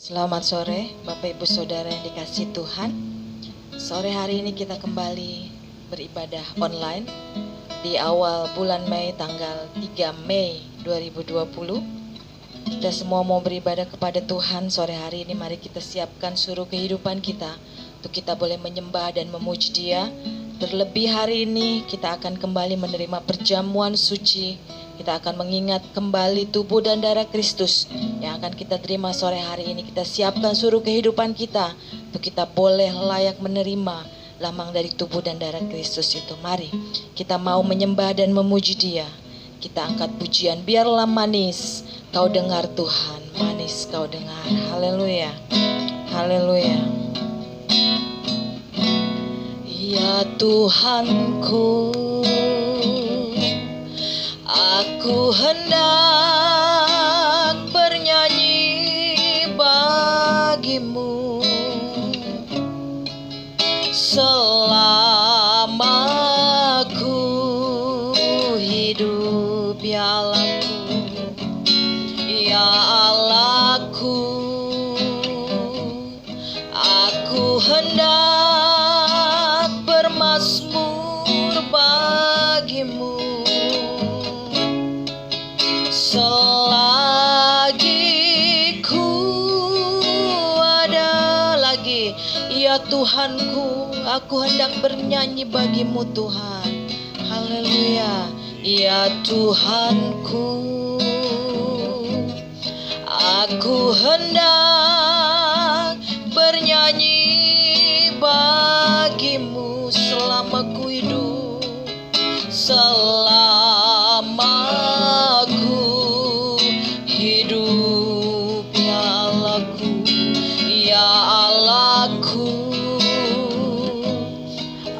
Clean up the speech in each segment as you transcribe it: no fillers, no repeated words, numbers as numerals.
Selamat sore Bapak Ibu Saudara yang dikasihi Tuhan. Sore hari ini kita kembali beribadah online di awal bulan Mei, tanggal 3 Mei 2020. Kita semua mau beribadah kepada Tuhan sore hari ini. Mari kita siapkan seluruh kehidupan kita untuk kita boleh menyembah dan memuji Dia. Terlebih hari ini kita akan kembali menerima perjamuan suci. Kita akan mengingat kembali tubuh dan darah Kristus yang akan kita terima sore hari ini. Kita siapkan seluruh kehidupan kita untuk kita boleh layak menerima lambang dari tubuh dan darah Kristus itu. Mari kita mau menyembah dan memuji Dia. Kita angkat pujian, biarlah manis kau dengar Tuhan, manis kau dengar. Haleluya, haleluya. Ya Tuhanku, aku hendak bernyanyi bagimu selama aku hidup, ya Allahku, ya Allahku. Aku hendak bermazmur bagimu selagi ku ada lagi. Ya Tuhanku, aku hendak bernyanyi bagimu Tuhan. Haleluya. Ya Tuhanku, aku hendak bernyanyi bagimu selama ku hidup, selama aku hidup, ya Allahku, ya Allahku.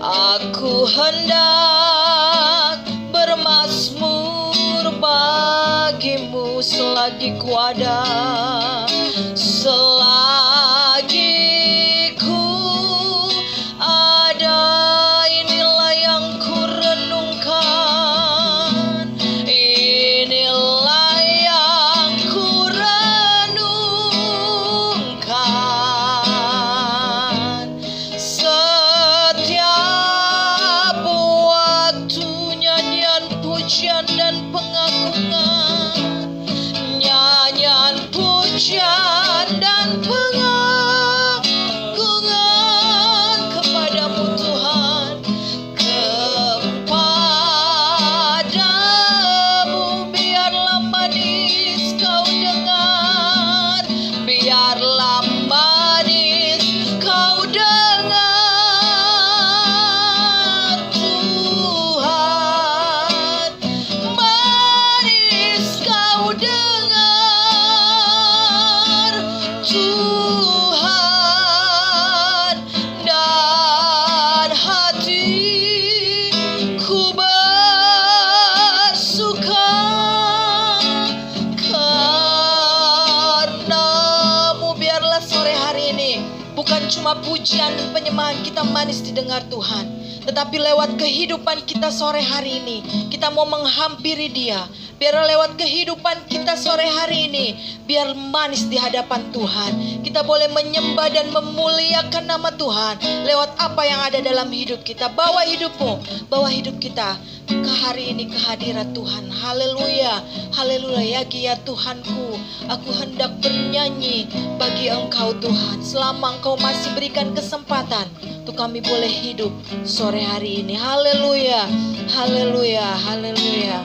Aku hendak bermazmur bagimu selagi ku ada, selagi ku ada. Inilah yang ku renungkan, inilah yang ku renungkan setiap waktu. Nyanyian pujian dan pengagungan, nyanyian pujian dan pengagungan kepadamu Tuhan, kepadamu. Biarlah manis kau dengar, biarlah manis kau dengar Tuhan, manis kau dengar Tuhan, dan hatiku bersuka karenamu. Biarlah sore hari ini bukan cuma pujian penyembahan kita manis didengar Tuhan, tetapi lewat kehidupan kita sore hari ini kita mau menghampiri Dia. Biar lewat kehidupan kita sore hari ini, biar manis di hadapan Tuhan. Kita boleh menyembah dan memuliakan nama Tuhan lewat apa yang ada dalam hidup kita. Bawa hidupmu, bawa hidup kita ke hari ini ke hadirat Tuhan. Haleluya, haleluya. Ya Tuhanku, aku hendak bernyanyi bagi Engkau Tuhan, selama Engkau masih berikan kesempatan untuk kami boleh hidup sore hari ini. Haleluya, haleluya, haleluya.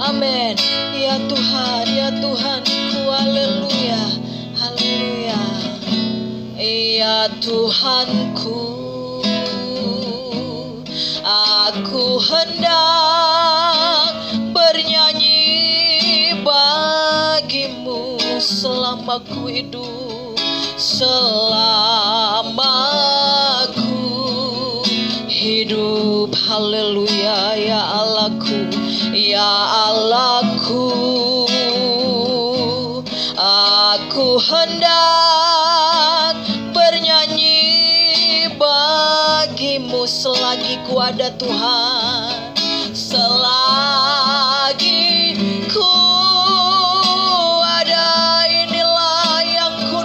Amin. Ya Tuhan, ya Tuhanku, haleluya, haleluya. Ya Tuhanku, aku hendak bernyanyi bagimu selama ku hidup, selama ku hidup. Haleluya, ya Allahku, ya Allahku. Aku hendak bernyanyi bagimu selagi ku ada Tuhan, selagi ku ada. Inilah yang ku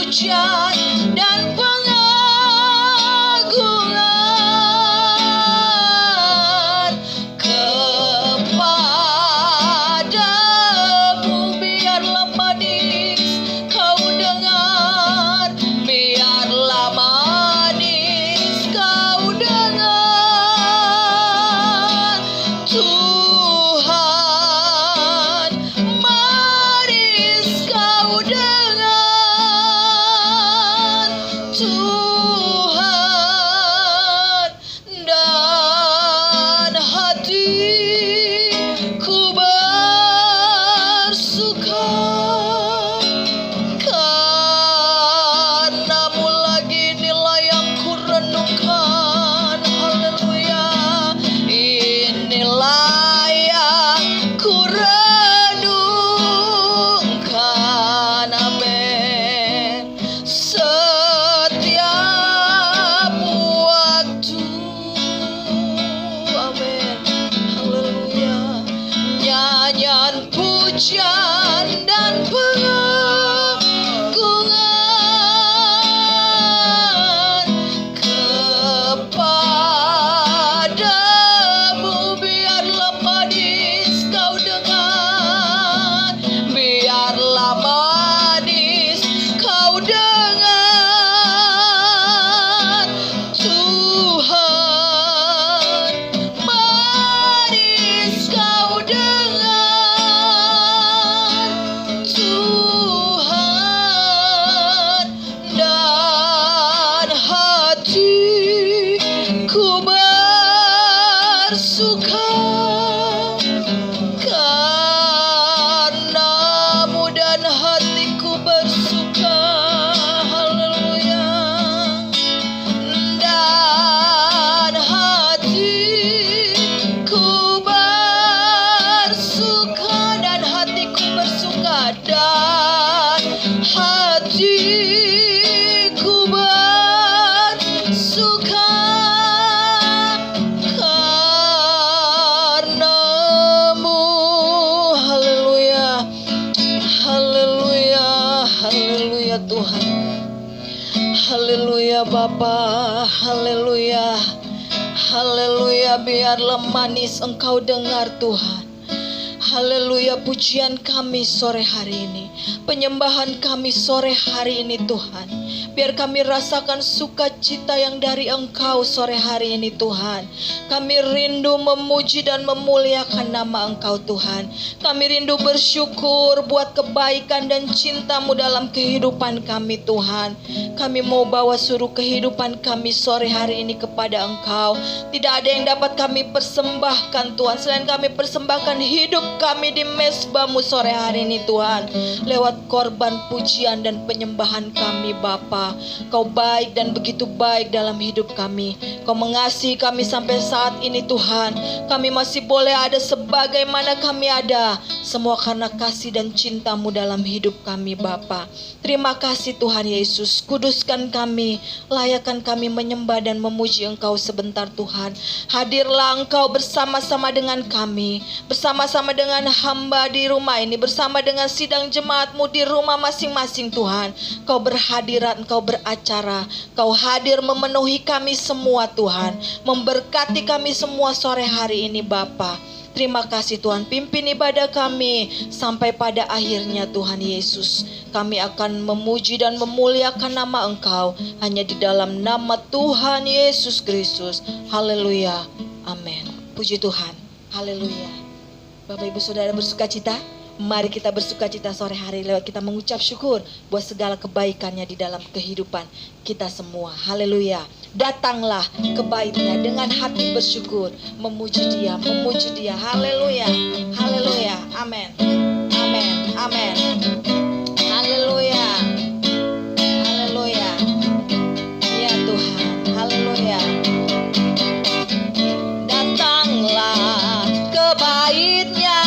pujian dan pengagungan kepadamu. Biarlah manis kau dengar, biarlah manis kau dengar. Tuhan, manis kau dengar. Tuhan, dan hatiku bersuka karenamu. Lagi inilah yang ku renungkan. Haleluya. Inilah yang ku renungkan. Amin. Setiap waktu. Amin. Haleluya. Nyanyian pujian dan pengagungan kepadamu. Biarlah manis kau dengar, biarlah manis kau dengar. Tuhan, manis kau dengar. Tuhan, dan hatiku bersuka karenamu, dan hatiku bersuka. Haleluya. Dan hatiku bersuka, dan hatiku bersuka, dan hatiku bersuka karenamu. Haleluya. Haleluya. Haleluya Tuhan. Haleluya Bapa. Haleluya. Haleluya. Biarlah manis Engkau dengar Tuhan. Haleluya. Pujian kami sore hari ini, penyembahan kami sore hari ini Tuhan. Biar kami rasakan sukacita yang dari Engkau sore hari ini Tuhan. Kami rindu memuji dan memuliakan nama Engkau Tuhan. Kami rindu bersyukur buat kebaikan dan cinta-Mu dalam kehidupan kami Tuhan. Kami mau bawa seluruh kehidupan kami sore hari ini kepada Engkau. Tidak ada yang dapat kami persembahkan Tuhan, selain kami persembahkan hidup kami di mezbah-Mu sore hari ini Tuhan. Lewat korban pujian dan penyembahan kami Bapa, Kau baik dan begitu baik dalam hidup kami. Kau mengasihi kami sampai saat ini Tuhan. Kami masih boleh ada sebagaimana kami ada, semua karena kasih dan cinta-Mu dalam hidup kami Bapa. Terima kasih Tuhan Yesus. Kuduskan kami, layakkan kami menyembah dan memuji Engkau sebentar Tuhan. Hadirlah Engkau bersama-sama dengan kami, bersama-sama dengan hamba di rumah ini, bersama dengan sidang jemaat-Mu di rumah masing-masing Tuhan. Kau berhadirat, Engkau beracara, Kau hadir memenuhi kami semua Tuhan, memberkati kami semua sore hari ini Bapa. Terima kasih Tuhan, pimpin ibadah kami sampai pada akhirnya Tuhan Yesus. Kami akan memuji dan memuliakan nama Engkau hanya di dalam nama Tuhan Yesus Kristus. Haleluya. Amin. Puji Tuhan. Haleluya. Bapak Ibu Saudara bersukacita? Mari kita bersukacita sore hari lewat kita mengucap syukur buat segala kebaikannya di dalam kehidupan kita semua. Haleluya. Datanglah ke bait-Nya dengan hati bersyukur, memuji Dia, memuji Dia. Haleluya. Haleluya. Amin. Amin. Amin. Haleluya. Haleluya. Ya Tuhan. Haleluya. Datanglah ke bait-Nya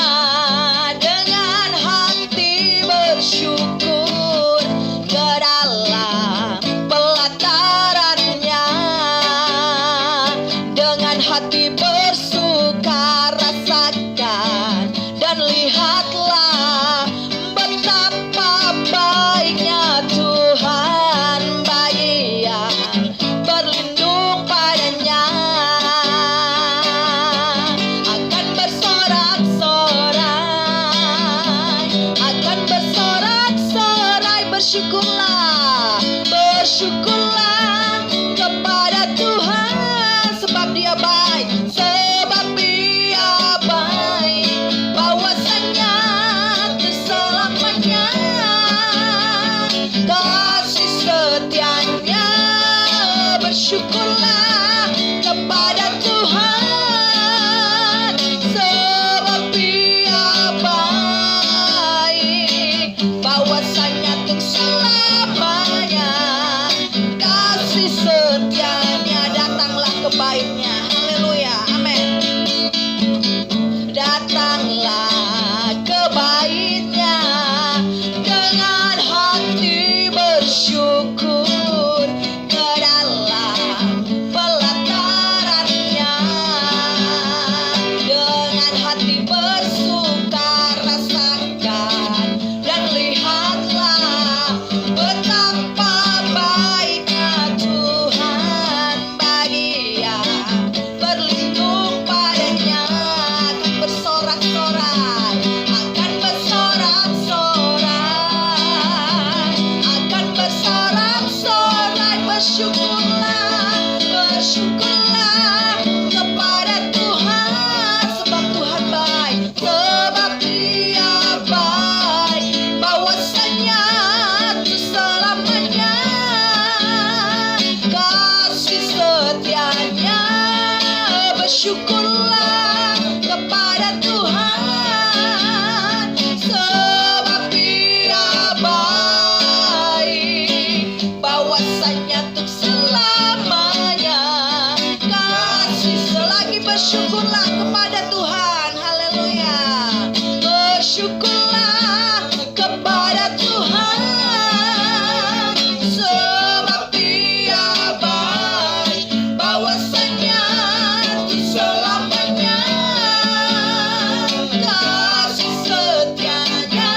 dengan hati bersyukur, ke dalam pelataran-Nya dengan hati bersuka. Rasakan dan lihatlah kepada Tuhan. Haleluya. Bersyukurlah kepada Tuhan, sebab Dia baik, bahwasanya selamanya kasih setianya.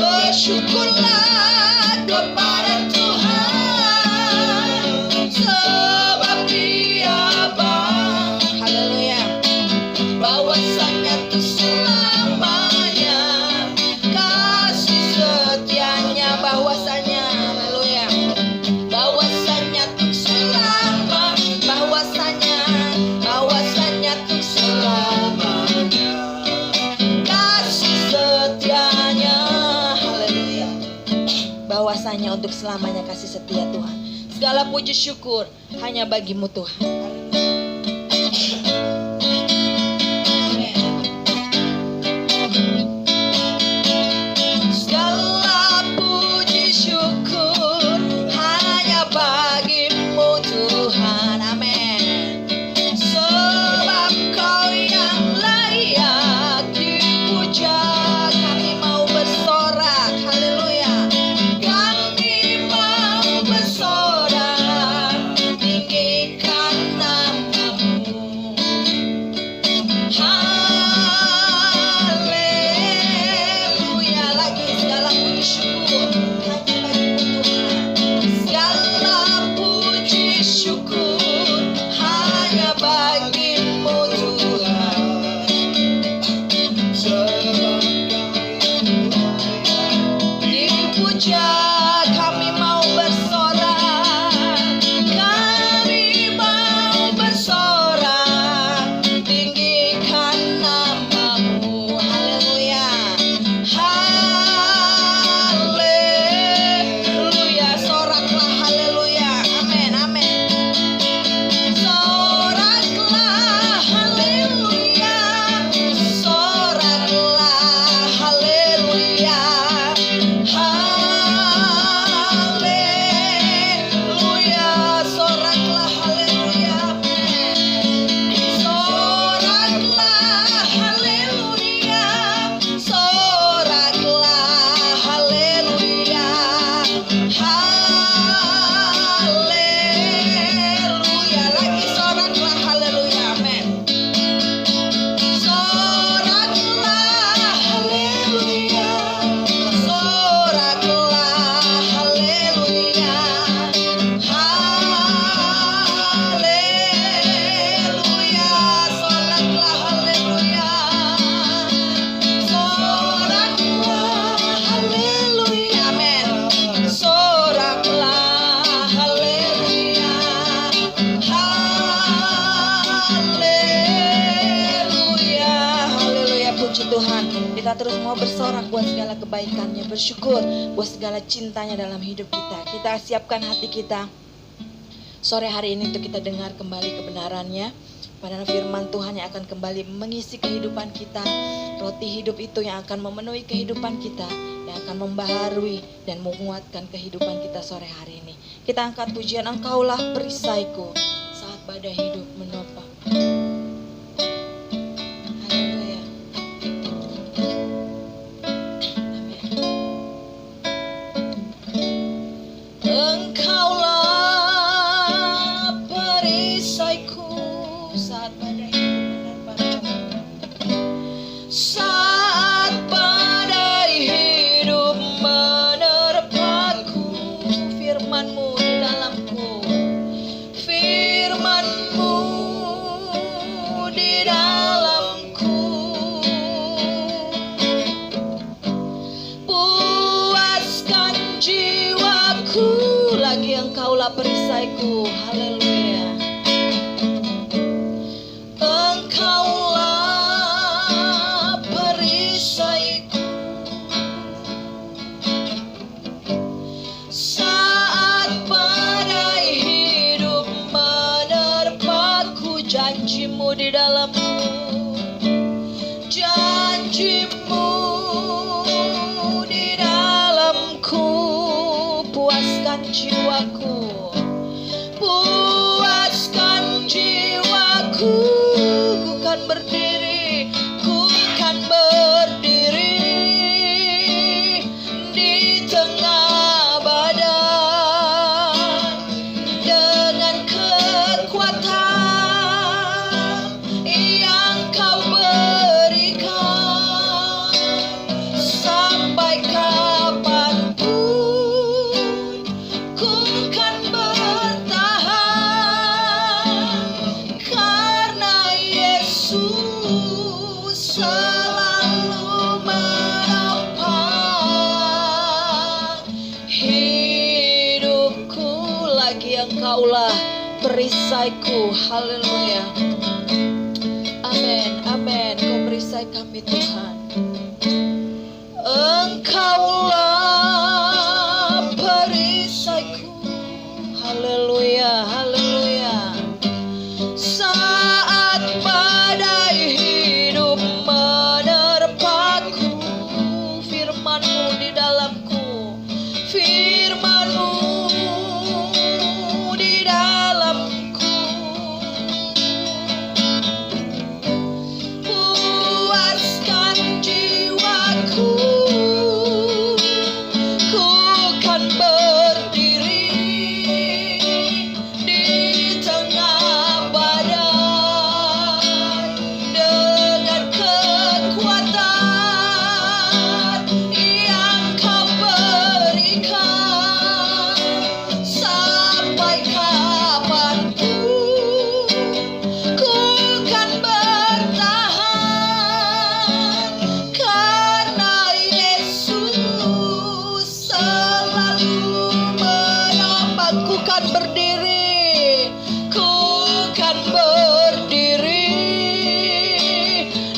Bersyukurlah kepada Tuhan, sebab Dia baik. Haleluya. Bahwasanya tuh selamanya kasih setianya. Bahwasanya, haleluya. Bahwasanya tuh selama, bahwasanya tuh selamanya kasih setianya. Haleluya. Bahwasanya untuk selamanya kasih setia Tuhan. Segala puji syukur hanya bagimu Tuhan. Segala puji syukur hanya bagimu Tuhan. Amin. Sebab Kau yang layak dipuja. Kami mau bersorak. Haleluya. Kami mau bersorak, tinggikan nama-Mu. Haleluya. Lagi segala puji syukur hanya bagimu Tuhan. Segala puji syukur hanya bagimu Tuhan. Dipuja, kami mau bersorak, kami mau bersorak, tinggikan nama-Mu. Haleluya. Haleluya. Soraklah, haleluya. Amin, amin. Soraklah, haleluya. Soraklah, haleluya. Haleluya. Soraklah, haleluya. Soraklah, haleluya. Soraklah, haleluya. Haleluya. Lagi soraklah, haleluya. Amin. Soraklah, haleluya. Soraklah, haleluya. Haleluya. Soraklah, haleluya. Soraklah, haleluya. Amin. Soraklah, haleluya. Haleluya. Haleluya. Puji Tuhan. Kita terus mau bersorak buat segala kebaikannya, bersyukur buat segala cintanya dalam hidup kita. Kita siapkan hati kita sore hari ini untuk kita dengar kembali kebenarannya. Padahal firman Tuhan yang akan kembali mengisi kehidupan kita. Roti hidup itu yang akan memenuhi kehidupan kita, yang akan membaharui dan menguatkan kehidupan kita sore hari ini. Kita angkat pujian, Engkaulah perisaiku saat badai hidup menopang. Haleluya. Engkaulah perisaiku saat badai saat badai hidup menerpaku. Firman-Mu di dalamku, firman-Mu berdiri, ku kan berdiri di tengah badai dengan kekuatan yang kau berikan. Sampai kapanpun ku kan bertahan, karena Yesus selalu menopang hidupku. Lagi Engkaulah perisaiku. Haleluya. Amin, amin. Kau perisai kami Tuhan. Engkaulah perisaiku. Haleluya, haleluya. Saat badai hidup menerpaku, firman-Mu di dalamku, firman-Mu di dalamku. Puaskan jiwaku, ku kan berdiri di tengah badai dengan kekuatan yang kau berikan. Sampai kapanpun ku kan bertahan, karena Yesus selalu menopang. Ku kan berdiri, ku kan berdiri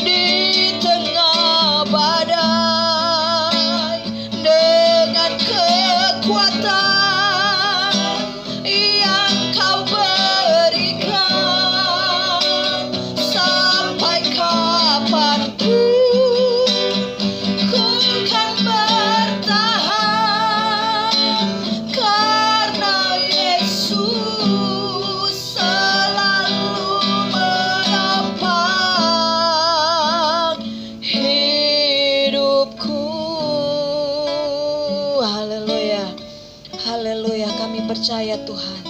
di tengah badai dengan kekuatan yang kau berikan. Sampai kapanpun ku kan bertahan, karena Yesus selalu menopang hidupku. Haleluya, haleluya. Kami percaya Tuhan,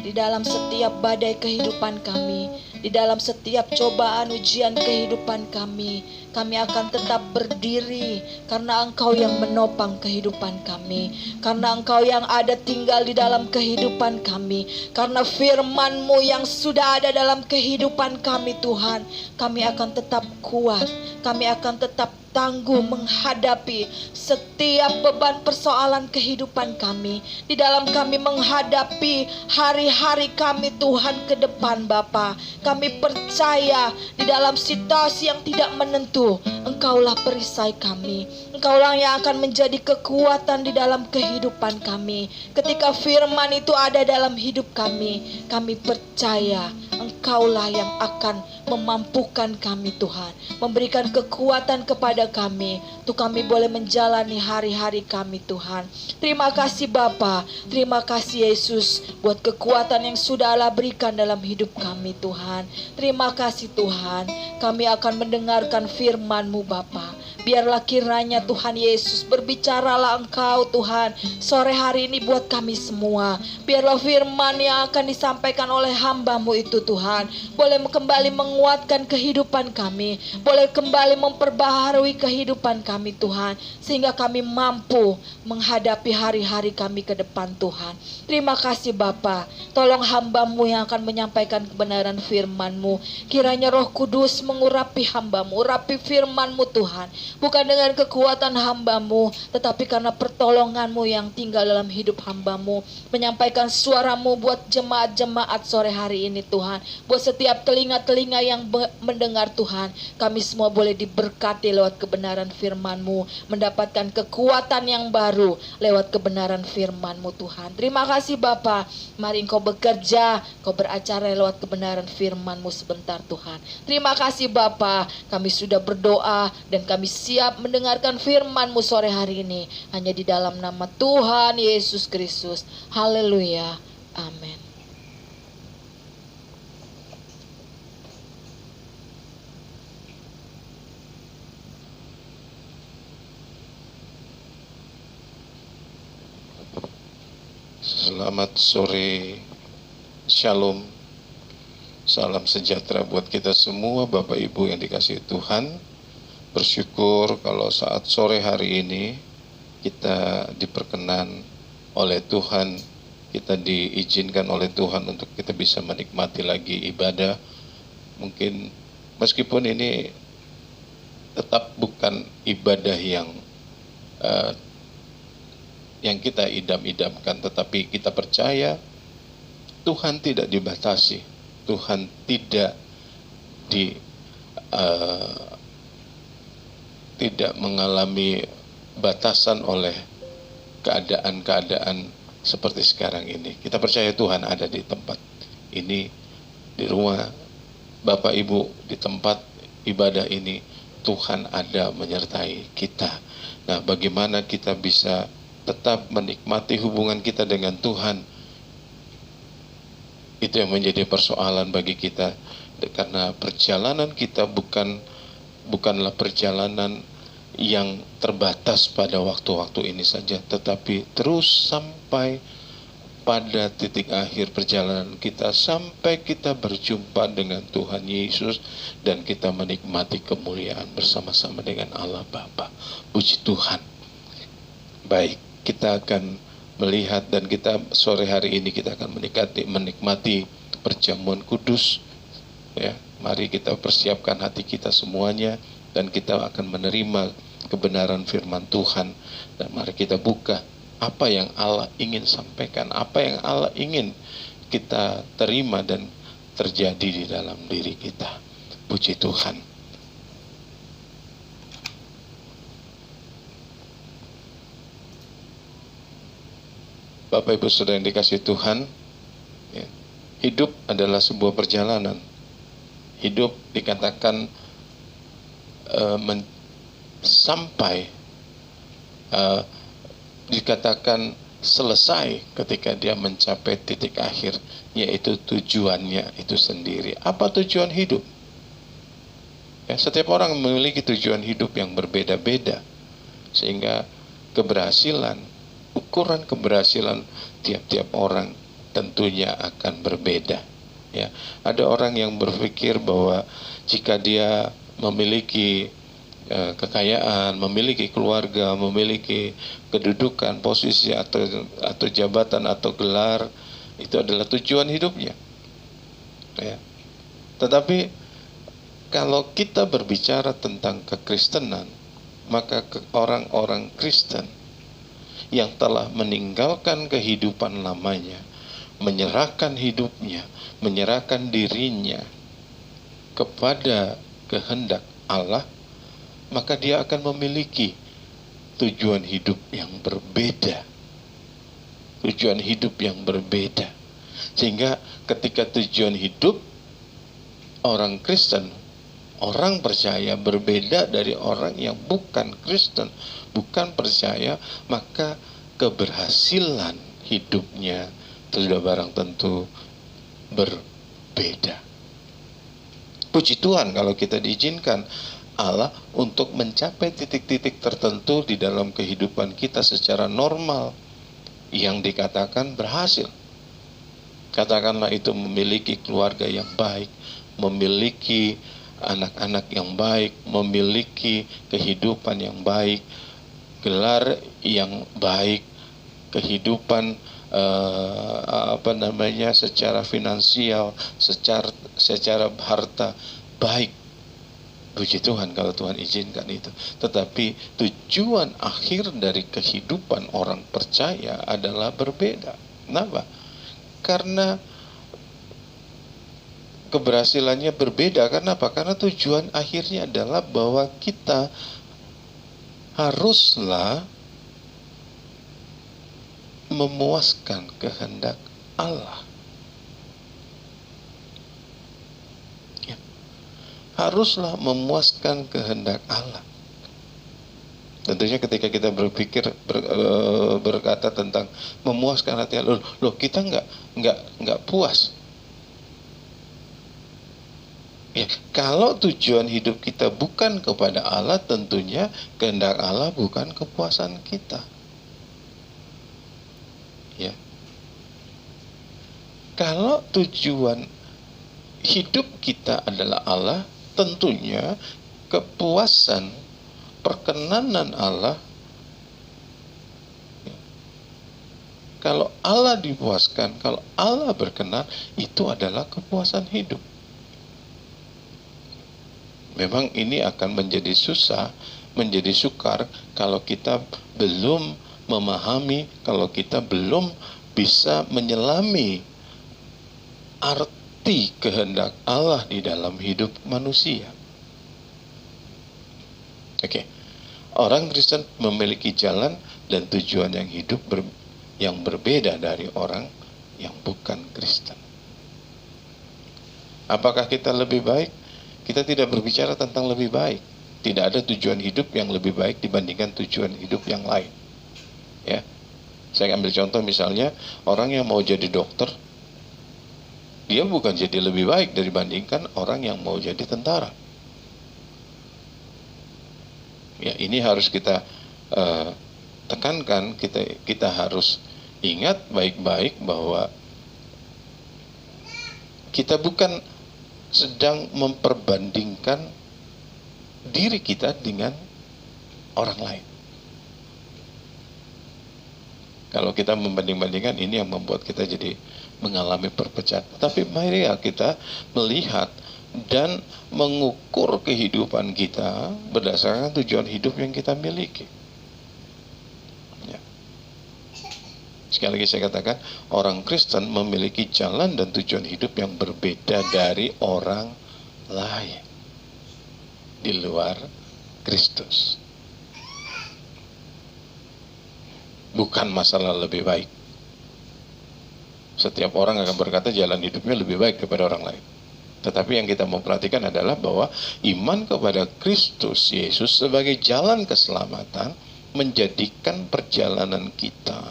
di dalam setiap badai kehidupan kami, di dalam setiap cobaan ujian kehidupan kami akan tetap berdiri, karena Engkau yang menopang kehidupan kami, karena Engkau yang ada tinggal di dalam kehidupan kami, karena firman-Mu yang sudah ada dalam kehidupan kami Tuhan. Kami akan tetap kuat, kami akan tetap tangguh menghadapi setiap beban persoalan kehidupan kami. Di dalam kami menghadapi hari-hari kami Tuhan ke depan Bapa, kami percaya di dalam situasi yang tidak menentu, Engkaulah perisai kami. Engkaulah yang akan menjadi kekuatan di dalam kehidupan kami. Ketika firman itu ada dalam hidup kami percaya Engkaulah yang akan memampukan kami Tuhan, memberikan kekuatan kepada kami untuk kami boleh menjalani hari-hari kami Tuhan. Terima kasih Bapa, terima kasih Yesus buat kekuatan yang sudah Allah berikan dalam hidup kami Tuhan. Terima kasih Tuhan, kami akan mendengarkan firman-Mu Bapa. Biarlah kiranya Tuhan Yesus berbicaralah Engkau Tuhan sore hari ini buat kami semua. Biarlah firman yang akan disampaikan oleh hamba-Mu itu Tuhan boleh kembali menguatkan kehidupan kami, boleh kembali memperbaharui kehidupan kami Tuhan, sehingga kami mampu menghadapi hari-hari kami ke depan Tuhan. Terima kasih Bapa, tolong hamba-Mu yang akan menyampaikan kebenaran firman-Mu. Kiranya Roh Kudus mengurapi hamba-Mu, urapi firman-Mu Tuhan, bukan dengan kekuatan hamba-Mu, tetapi karena pertolongan-Mu yang tinggal dalam hidup hamba-Mu. Menyampaikan suara-Mu buat jemaat-jemaat sore hari ini Tuhan, buat setiap telinga-telinga yang mendengar Tuhan. Kami semua boleh diberkati lewat kebenaran firman-Mu, mendapatkan kekuatan yang baru lewat kebenaran firman-Mu Tuhan. Terima kasih Bapa, mari Engkau bekerja, Engkau beracara lewat kebenaran firman-Mu sebentar Tuhan. Terima kasih Bapa, kami sudah berdoa dan kami siap mendengarkan firman-Mu sore hari ini, hanya di dalam nama Tuhan Yesus Kristus. Haleluya, amin. Selamat sore, Shalom, salam sejahtera buat kita semua Bapak Ibu yang dikasihi Tuhan. Bersyukur kalau saat sore hari ini kita diperkenan oleh Tuhan, kita diizinkan oleh Tuhan untuk kita bisa menikmati lagi ibadah. Mungkin meskipun ini tetap bukan ibadah yang kita idam-idamkan, tetapi kita percaya Tuhan tidak dibatasi, Tuhan tidak mengalami batasan oleh keadaan-keadaan seperti sekarang ini. Kita percaya Tuhan ada di tempat ini, di rumah Bapak Ibu, di tempat ibadah ini, Tuhan ada menyertai kita. Nah, bagaimana kita bisa tetap menikmati hubungan kita dengan Tuhan? Itu yang menjadi persoalan bagi kita, karena perjalanan kita bukanlah perjalanan yang terbatas pada waktu-waktu ini saja, tetapi terus sampai pada titik akhir perjalanan kita, sampai kita berjumpa dengan Tuhan Yesus dan kita menikmati kemuliaan bersama-sama dengan Allah Bapa. Puji Tuhan. Baik, kita akan melihat dan kita sore hari ini kita akan menikmati perjamuan kudus. Ya, mari kita persiapkan hati kita semuanya dan kita akan menerima kebenaran firman Tuhan. Dan mari kita buka apa yang Allah ingin sampaikan, apa yang Allah ingin kita terima dan terjadi di dalam diri kita. Puji Tuhan. Bapak Ibu Saudara yang dikasihi Tuhan, ya, hidup adalah sebuah perjalanan. Hidup dikatakan sampai dikatakan selesai ketika dia mencapai titik akhir, yaitu tujuannya itu sendiri. Apa tujuan hidup? Ya, setiap orang memiliki tujuan hidup yang berbeda-beda, sehingga keberhasilan, ukuran keberhasilan tiap-tiap orang tentunya akan berbeda. Ya, ada orang yang berpikir bahwa jika dia memiliki kekayaan, memiliki keluarga, memiliki kedudukan, posisi atau jabatan atau gelar, itu adalah tujuan hidupnya. Ya. Tetapi kalau kita berbicara tentang kekristenan, maka orang-orang Kristen yang telah meninggalkan kehidupan lamanya, menyerahkan hidupnya, menyerahkan dirinya kepada kehendak Allah, maka dia akan memiliki tujuan hidup yang berbeda. Tujuan hidup yang berbeda. Sehingga ketika tujuan hidup orang Kristen, orang percaya berbeda dari orang yang bukan Kristen, bukan percaya, maka keberhasilan hidupnya sudah barang tentu berbeda. Puji Tuhan kalau kita diizinkan Allah untuk mencapai titik-titik tertentu di dalam kehidupan kita secara normal yang dikatakan berhasil. Katakanlah itu memiliki keluarga yang baik, memiliki anak-anak yang baik, memiliki kehidupan yang baik, gelar yang baik, kehidupan secara finansial, secara harta baik. Puji Tuhan kalau Tuhan izinkan itu. Tetapi tujuan akhir dari kehidupan orang percaya adalah berbeda. Kenapa? Karena keberhasilannya berbeda. Kenapa? Karena tujuan akhirnya adalah bahwa kita haruslah memuaskan kehendak Allah. Haruslah memuaskan kehendak Allah. Tentunya ketika kita berkata tentang memuaskan hati Allah, loh kita nggak puas. Ya, kalau tujuan hidup kita bukan kepada Allah, tentunya kehendak Allah bukan kepuasan kita. Ya. Kalau tujuan hidup kita adalah Allah, tentunya kepuasan, perkenanan Allah, kalau Allah dipuaskan, kalau Allah berkenan, itu adalah kepuasan hidup. Memang ini akan menjadi susah, menjadi sukar kalau kita belum memahami, kalau kita belum bisa menyelami arti kehendak Allah di dalam hidup manusia. Oke. Orang Kristen memiliki jalan dan tujuan yang hidup yang berbeda dari orang yang bukan Kristen. Apakah kita lebih baik? Kita tidak berbicara tentang lebih baik. Tidak ada tujuan hidup yang lebih baik dibandingkan tujuan hidup yang lain. Ya. Saya ambil contoh misalnya orang yang mau jadi dokter, dia bukan jadi lebih baik dibandingkan orang yang mau jadi tentara. Ya, ini harus kita tekankan, kita harus ingat baik-baik bahwa kita bukan sedang memperbandingkan diri kita dengan orang lain. Kalau kita membanding-bandingkan, ini yang membuat kita jadi mengalami perpecahan. Tapi mari ya kita melihat dan mengukur kehidupan kita berdasarkan tujuan hidup yang kita miliki. Ya. Sekali lagi saya katakan, orang Kristen memiliki jalan dan tujuan hidup yang berbeda dari orang lain di luar Kristus. Bukan masalah lebih baik. Setiap orang akan berkata jalan hidupnya lebih baik daripada orang lain. Tetapi yang kita mau perhatikan adalah bahwa iman kepada Kristus Yesus sebagai jalan keselamatan menjadikan perjalanan kita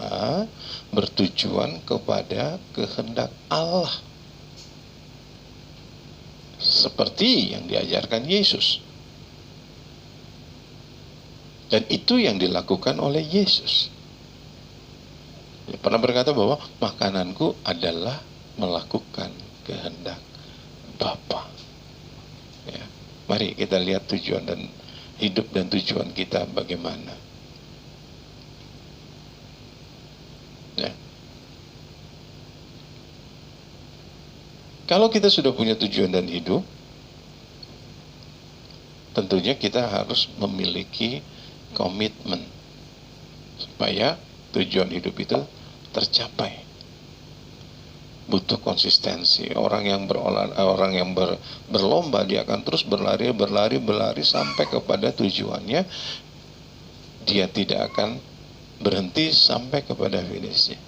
bertujuan kepada kehendak Allah. Seperti yang diajarkan Yesus. Dan itu yang dilakukan oleh Yesus. Dia pernah berkata bahwa makananku adalah melakukan kehendak Bapa. Ya. Mari kita lihat tujuan dan hidup dan tujuan kita bagaimana. Ya. Kalau kita sudah punya tujuan dan hidup, tentunya kita harus memiliki komitmen supaya tujuan hidup itu tercapai. Butuh konsistensi. Orang yang berlomba, dia akan terus berlari sampai kepada tujuannya. Dia tidak akan berhenti sampai kepada finishnya.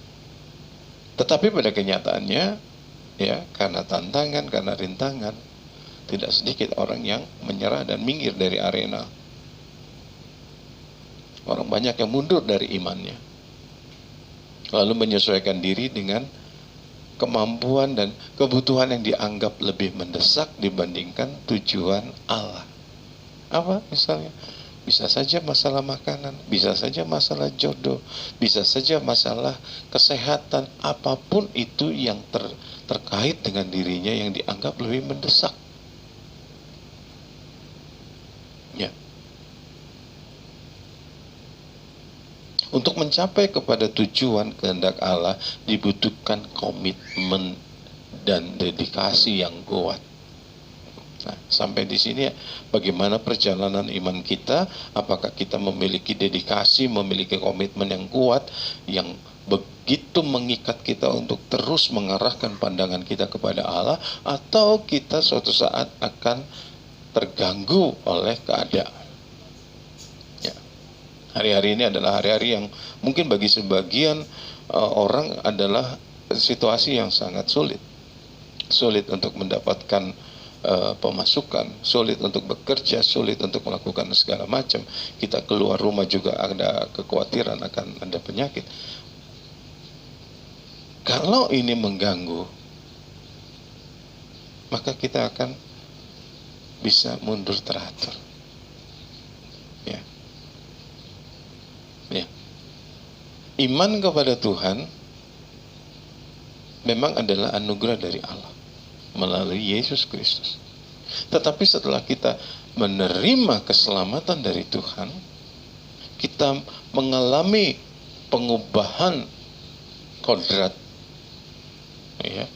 Tetapi pada kenyataannya, ya, karena tantangan, karena rintangan, tidak sedikit orang yang menyerah dan minggir dari arena. Orang banyak yang mundur dari imannya, lalu menyesuaikan diri dengan kemampuan dan kebutuhan yang dianggap lebih mendesak dibandingkan tujuan Allah. Apa misalnya? Bisa saja masalah makanan, bisa saja masalah jodoh, bisa saja masalah kesehatan, apapun itu yang terkait dengan dirinya yang dianggap lebih mendesak. Ya. Untuk mencapai kepada tujuan kehendak Allah dibutuhkan komitmen dan dedikasi yang kuat. Nah, sampai di sini bagaimana perjalanan iman kita? Apakah kita memiliki dedikasi, memiliki komitmen yang kuat yang begitu mengikat kita untuk terus mengarahkan pandangan kita kepada Allah, atau kita suatu saat akan terganggu oleh keadaan? Hari-hari ini adalah hari-hari yang mungkin bagi sebagian orang adalah situasi yang sangat sulit. Sulit untuk mendapatkan pemasukan, sulit untuk bekerja, sulit untuk melakukan segala macam. Kita keluar rumah juga ada kekhawatiran akan ada penyakit. Kalau ini mengganggu, maka kita akan bisa mundur teratur. Ya. Ya. Iman kepada Tuhan memang adalah anugerah dari Allah melalui Yesus Kristus. Tetapi setelah kita menerima keselamatan dari Tuhan, kita mengalami pengubahan kodrat, ya,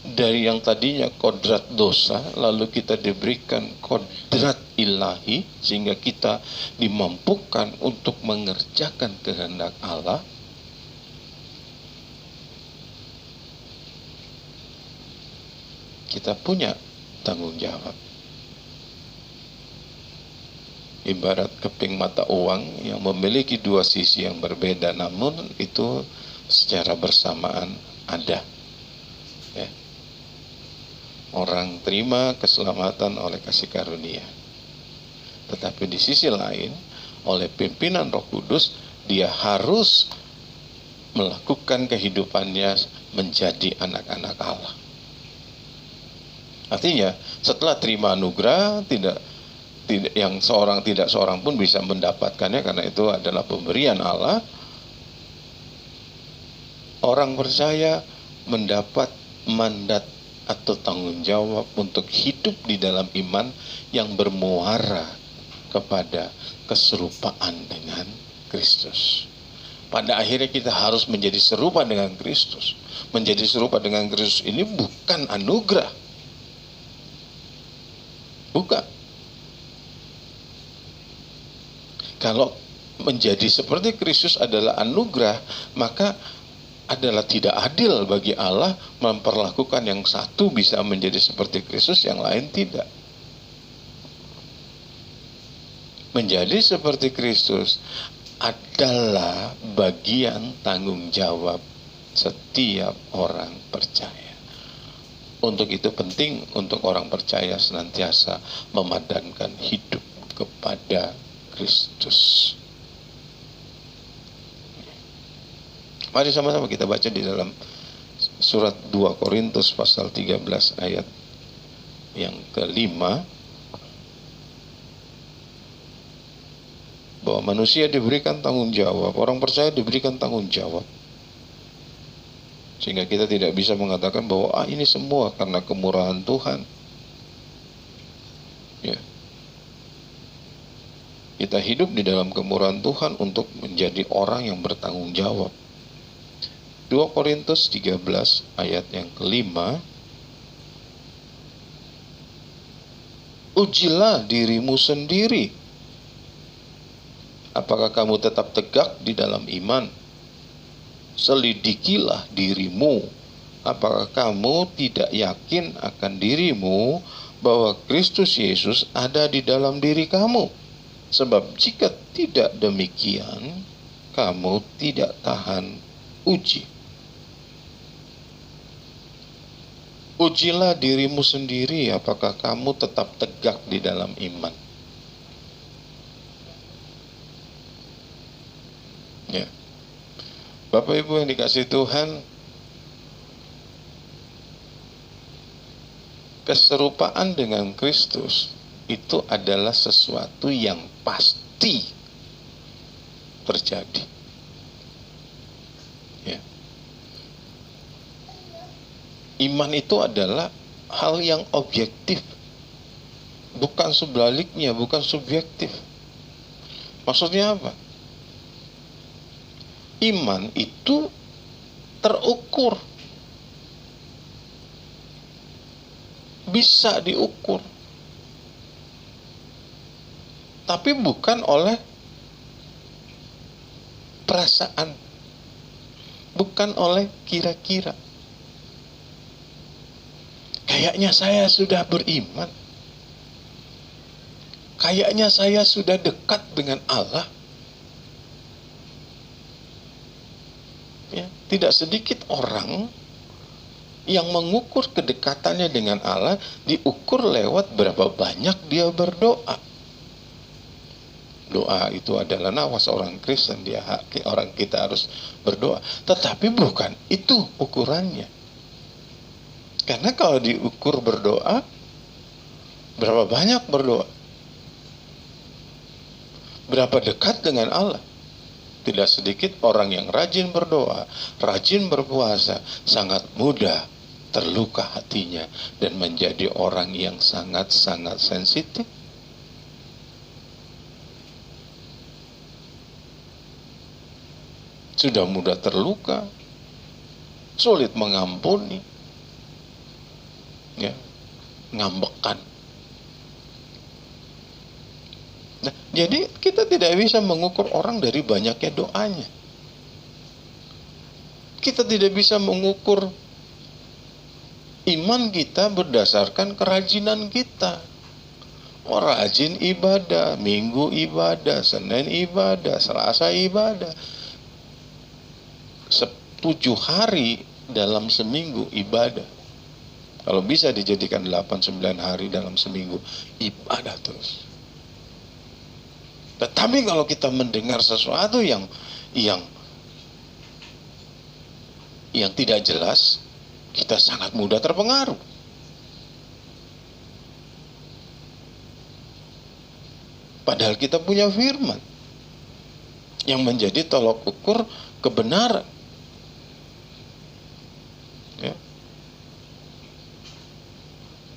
dari yang tadinya kodrat dosa, lalu kita diberikan kodrat ilahi, sehingga kita dimampukan untuk mengerjakan kehendak Allah. Kita punya tanggung jawab. Ibarat keping mata uang yang memiliki dua sisi yang berbeda, namun itu secara bersamaan ada. Ya. Orang terima keselamatan oleh kasih karunia, tetapi di sisi lain oleh pimpinan Roh Kudus dia harus melakukan kehidupannya menjadi anak-anak Allah. Artinya setelah terima anugerah, tidak seorang pun bisa mendapatkannya, karena itu adalah pemberian Allah. Orang percaya mendapat mandat atau tanggung jawab untuk hidup di dalam iman yang bermuara kepada keserupaan dengan Kristus. Pada akhirnya kita harus menjadi serupa dengan Kristus. Menjadi serupa dengan Kristus ini bukan anugerah. Bukan. Kalau menjadi seperti Kristus adalah anugerah, maka adalah tidak adil bagi Allah memperlakukan yang satu bisa menjadi seperti Kristus, yang lain tidak. Menjadi seperti Kristus adalah bagian tanggung jawab setiap orang percaya. Untuk itu penting untuk orang percaya senantiasa memadankan hidup kepada Kristus. Mari sama-sama kita baca di dalam surat 2 Korintus pasal 13 ayat yang kelima, bahwa manusia diberikan tanggung jawab, orang percaya diberikan tanggung jawab, sehingga kita tidak bisa mengatakan bahwa ini semua karena kemurahan Tuhan. Ya. Kita hidup di dalam kemurahan Tuhan untuk menjadi orang yang bertanggung jawab. 2 Korintus 13 ayat yang kelima, ujilah dirimu sendiri. Apakah kamu tetap tegak di dalam iman? Selidikilah dirimu. Apakah kamu tidak yakin akan dirimu bahwa Kristus Yesus ada di dalam diri kamu? Sebab jika tidak demikian, kamu tidak tahan uji. Ujilah dirimu sendiri, apakah kamu tetap tegak di dalam iman. Ya. Bapak Ibu yang dikasihi Tuhan, keserupaan dengan Kristus itu adalah sesuatu yang pasti terjadi. Ya. Iman itu adalah hal yang objektif, bukan sebaliknya, bukan subjektif. Maksudnya apa? Iman itu terukur, bisa diukur, tapi bukan oleh perasaan, bukan oleh kira-kira. Kayaknya saya sudah beriman, kayaknya saya sudah dekat dengan Allah. Ya, tidak sedikit orang yang mengukur kedekatannya dengan Allah diukur lewat berapa banyak dia berdoa. Doa itu adalah nawas orang Kristen, orang kita harus berdoa. Tetapi bukan itu ukurannya. Karena kalau diukur berdoa, berapa banyak berdoa? Berapa dekat dengan Allah? tidak sedikit orang yang rajin berdoa, rajin berpuasa, sangat mudah terluka hatinya dan menjadi orang yang sangat-sangat sensitif. Sudah mudah terluka, sulit mengampuni, ya, ngambekan. Nah, jadi kita tidak bisa mengukur orang dari banyaknya doanya. Kita tidak bisa mengukur iman kita berdasarkan kerajinan kita. Oh, rajin ibadah, Minggu ibadah, Senin ibadah, Selasa ibadah. 7 hari dalam seminggu ibadah. Kalau bisa dijadikan 8-9 hari dalam seminggu ibadah terus. Tetapi kalau kita mendengar sesuatu yang tidak jelas, kita sangat mudah terpengaruh. Padahal kita punya firman yang menjadi tolok ukur kebenaran. Ya.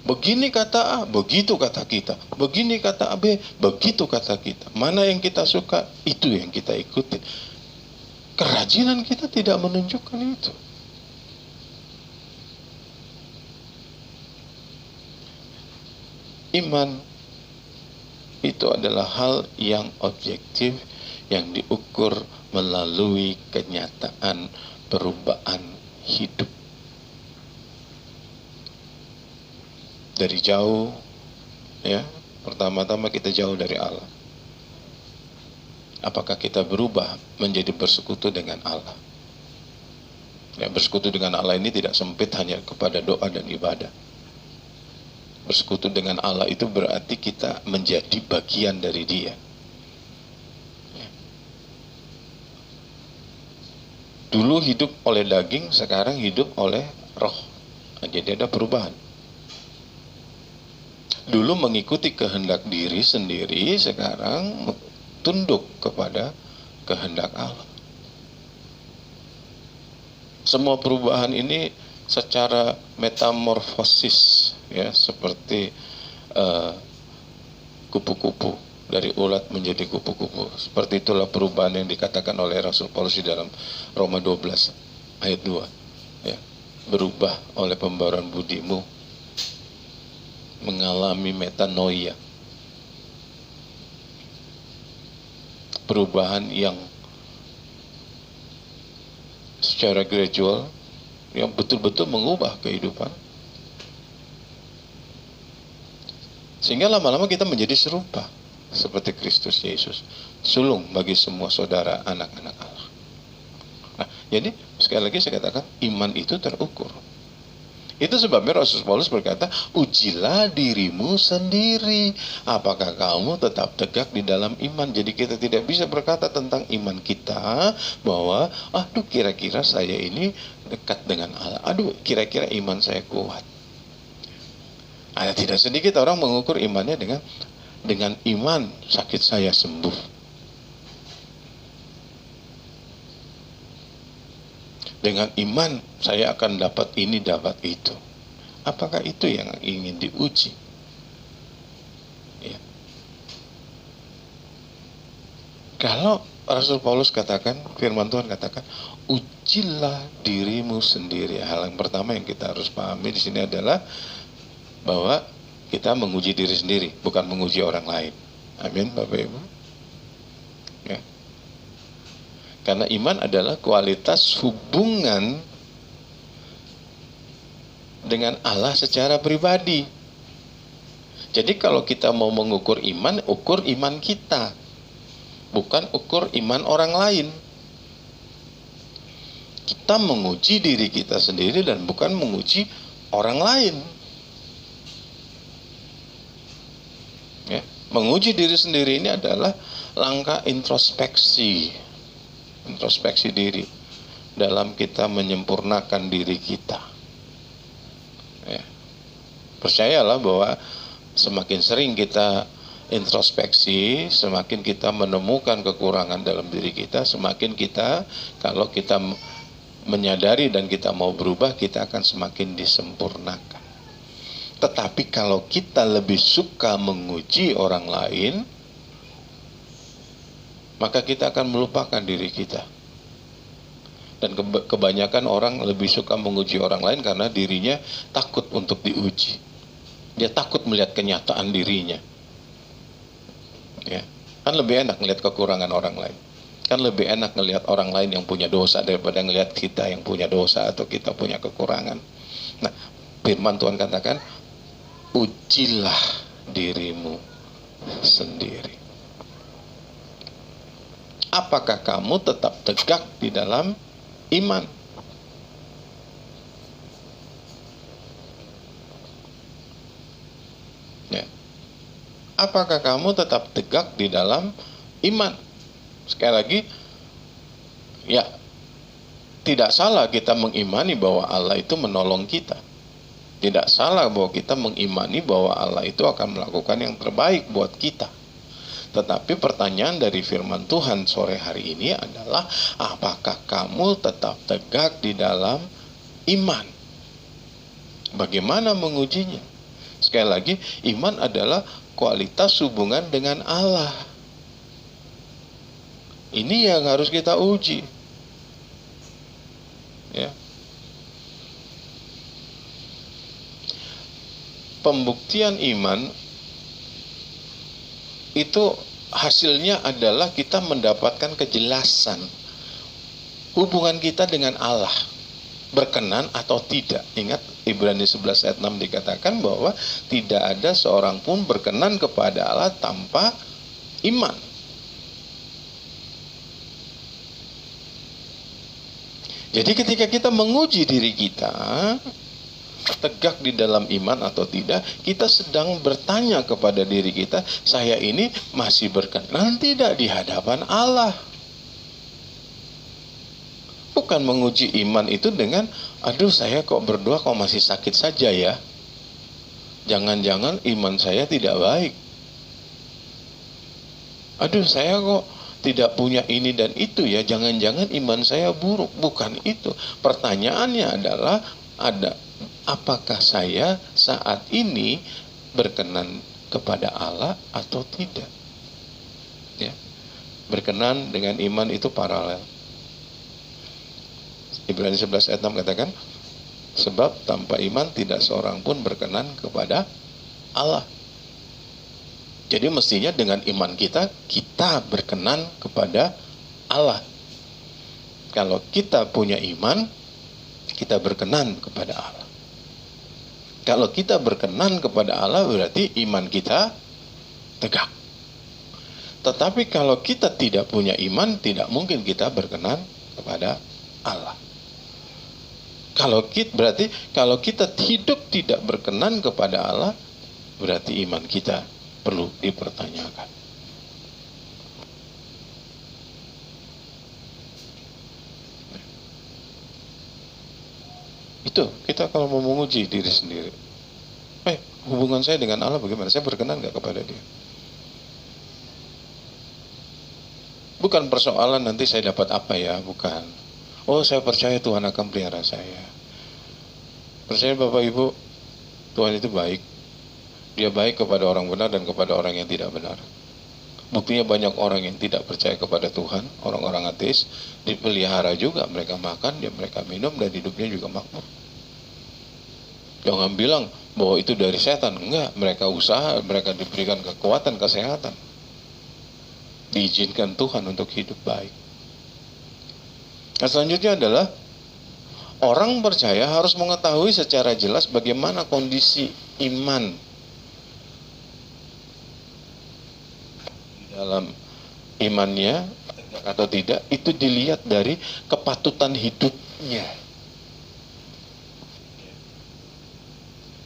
Begini kata A, begitu kata kita. Begini kata B, begitu kata kita. Mana yang kita suka, itu yang kita ikuti. Kerajinan kita tidak menunjukkan itu. Iman itu adalah hal yang objektif yang diukur melalui kenyataan perubahan hidup. Dari jauh, ya, pertama-tama kita jauh dari Allah. Apakah kita berubah menjadi bersekutu dengan Allah? Ya, bersekutu dengan Allah ini tidak sempit hanya kepada doa dan ibadah. Bersekutu dengan Allah itu berarti kita menjadi bagian dari Dia. Ya. Dulu hidup oleh daging, sekarang hidup oleh roh. Nah, jadi ada perubahan. Dulu mengikuti kehendak diri sendiri, sekarang tunduk kepada kehendak Allah. Semua perubahan ini secara metamorfosis, ya, seperti kupu-kupu dari ulat menjadi kupu-kupu. Seperti itulah perubahan yang dikatakan oleh Rasul Paulus di dalam Roma 12 ayat 2. Ya, berubah oleh pembaruan budimu, mengalami metanoia, perubahan yang secara gradual, yang betul-betul mengubah kehidupan, sehingga lama-lama kita menjadi serupa seperti Kristus Yesus, sulung bagi semua saudara anak-anak Allah. Nah, jadi sekali lagi saya katakan iman itu terukur. Itu sebabnya Rasul Paulus berkata, ujilah dirimu sendiri, apakah kamu tetap tegak di dalam iman. Jadi kita tidak bisa berkata tentang iman kita bahwa, aduh kira-kira saya ini dekat dengan Allah, aduh kira-kira iman saya kuat. Ada tidak sedikit orang mengukur imannya dengan iman sakit saya sembuh, dengan iman saya akan dapat ini, dapat itu. Apakah itu yang ingin diuji? Ya. Kalau Rasul Paulus katakan, firman Tuhan katakan, ujilah dirimu sendiri. Hal yang pertama yang kita harus pahami di sini adalah bahwa kita menguji diri sendiri, bukan menguji orang lain. Amin, Bapak Ibu. Ya. Karena iman adalah kualitas hubungan dengan Allah secara pribadi. Jadi kalau kita mau mengukur iman, ukur iman kita, bukan ukur iman orang lain. Kita menguji diri kita sendiri dan bukan menguji orang lain. Ya, menguji diri sendiri ini adalah langkah introspeksi diri dalam kita menyempurnakan diri kita. Ya. Percayalah bahwa semakin sering kita introspeksi, semakin kita menemukan kekurangan dalam diri kita, semakin kita, kalau kita menyadari dan kita mau berubah, kita akan semakin disempurnakan. Tetapi kalau kita lebih suka menguji orang lain, maka kita akan melupakan diri kita. Dan kebanyakan orang lebih suka menguji orang lain karena dirinya takut untuk diuji. Dia takut melihat kenyataan dirinya. Ya, kan lebih enak melihat kekurangan orang lain. Kan lebih enak melihat orang lain yang punya dosa daripada melihat kita yang punya dosa atau kita punya kekurangan. Nah, firman Tuhan katakan, ujilah dirimu sendiri. Apakah kamu tetap tegak di dalam iman? Ya. Apakah kamu tetap tegak di dalam iman? Sekali lagi, ya, tidak salah kita mengimani bahwa Allah itu menolong kita. Tidak salah bahwa kita mengimani bahwa Allah itu akan melakukan yang terbaik buat kita. Tetapi pertanyaan dari firman Tuhan sore hari ini adalah, apakah kamu tetap tegak di dalam iman? Bagaimana mengujinya? Sekali lagi, iman adalah kualitas hubungan dengan Allah. Ini yang harus kita uji. Ya. Pembuktian iman itu hasilnya adalah kita mendapatkan kejelasan hubungan kita dengan Allah, berkenan atau tidak. Ingat Ibrani 11 ayat 6 dikatakan bahwa tidak ada seorang pun berkenan kepada Allah tanpa iman. Jadi ketika kita menguji diri kita tegak di dalam iman atau tidak, kita sedang bertanya kepada diri kita, saya ini masih berkenan tidak di hadapan Allah? Bukan menguji iman itu dengan, aduh saya kok berdoa kok masih sakit saja ya, jangan-jangan iman saya tidak baik, aduh saya kok tidak punya ini dan itu ya, jangan-jangan iman saya buruk. Bukan itu. Pertanyaannya adalah, apakah saya saat ini berkenan kepada Allah atau tidak? Ya. Berkenan dengan iman itu paralel. Ibrani 11 ayat 6 katakan, sebab tanpa iman tidak seorang pun berkenan kepada Allah. Jadi mestinya dengan iman kita berkenan kepada Allah. Kalau kita punya iman, kita berkenan kepada Allah. Kalau kita berkenan kepada Allah, berarti iman kita tegak. Tetapi kalau kita tidak punya iman, tidak mungkin kita berkenan kepada Allah. Berarti kalau kita hidup tidak berkenan kepada Allah, berarti iman kita perlu dipertanyakan. Itu kita kalau mau menguji diri sendiri, hubungan saya dengan Allah bagaimana? Saya berkenan gak kepada Dia? Bukan persoalan nanti saya dapat apa ya, bukan. Oh, saya percaya Tuhan akan pelihara saya. Percaya Bapak Ibu, Tuhan itu baik. Dia baik kepada orang benar dan kepada orang yang tidak benar. Buktinya banyak orang yang tidak percaya kepada Tuhan, orang-orang ateis, dipelihara juga, mereka makan, mereka minum, dan hidupnya juga makmur. Jangan bilang bahwa itu dari setan. Enggak, mereka usaha, mereka diberikan kekuatan, kesehatan. Diizinkan Tuhan untuk hidup baik. Nah, selanjutnya adalah orang percaya harus mengetahui secara jelas bagaimana kondisi iman dalam imannya atau tidak, itu dilihat dari kepatutan hidupnya.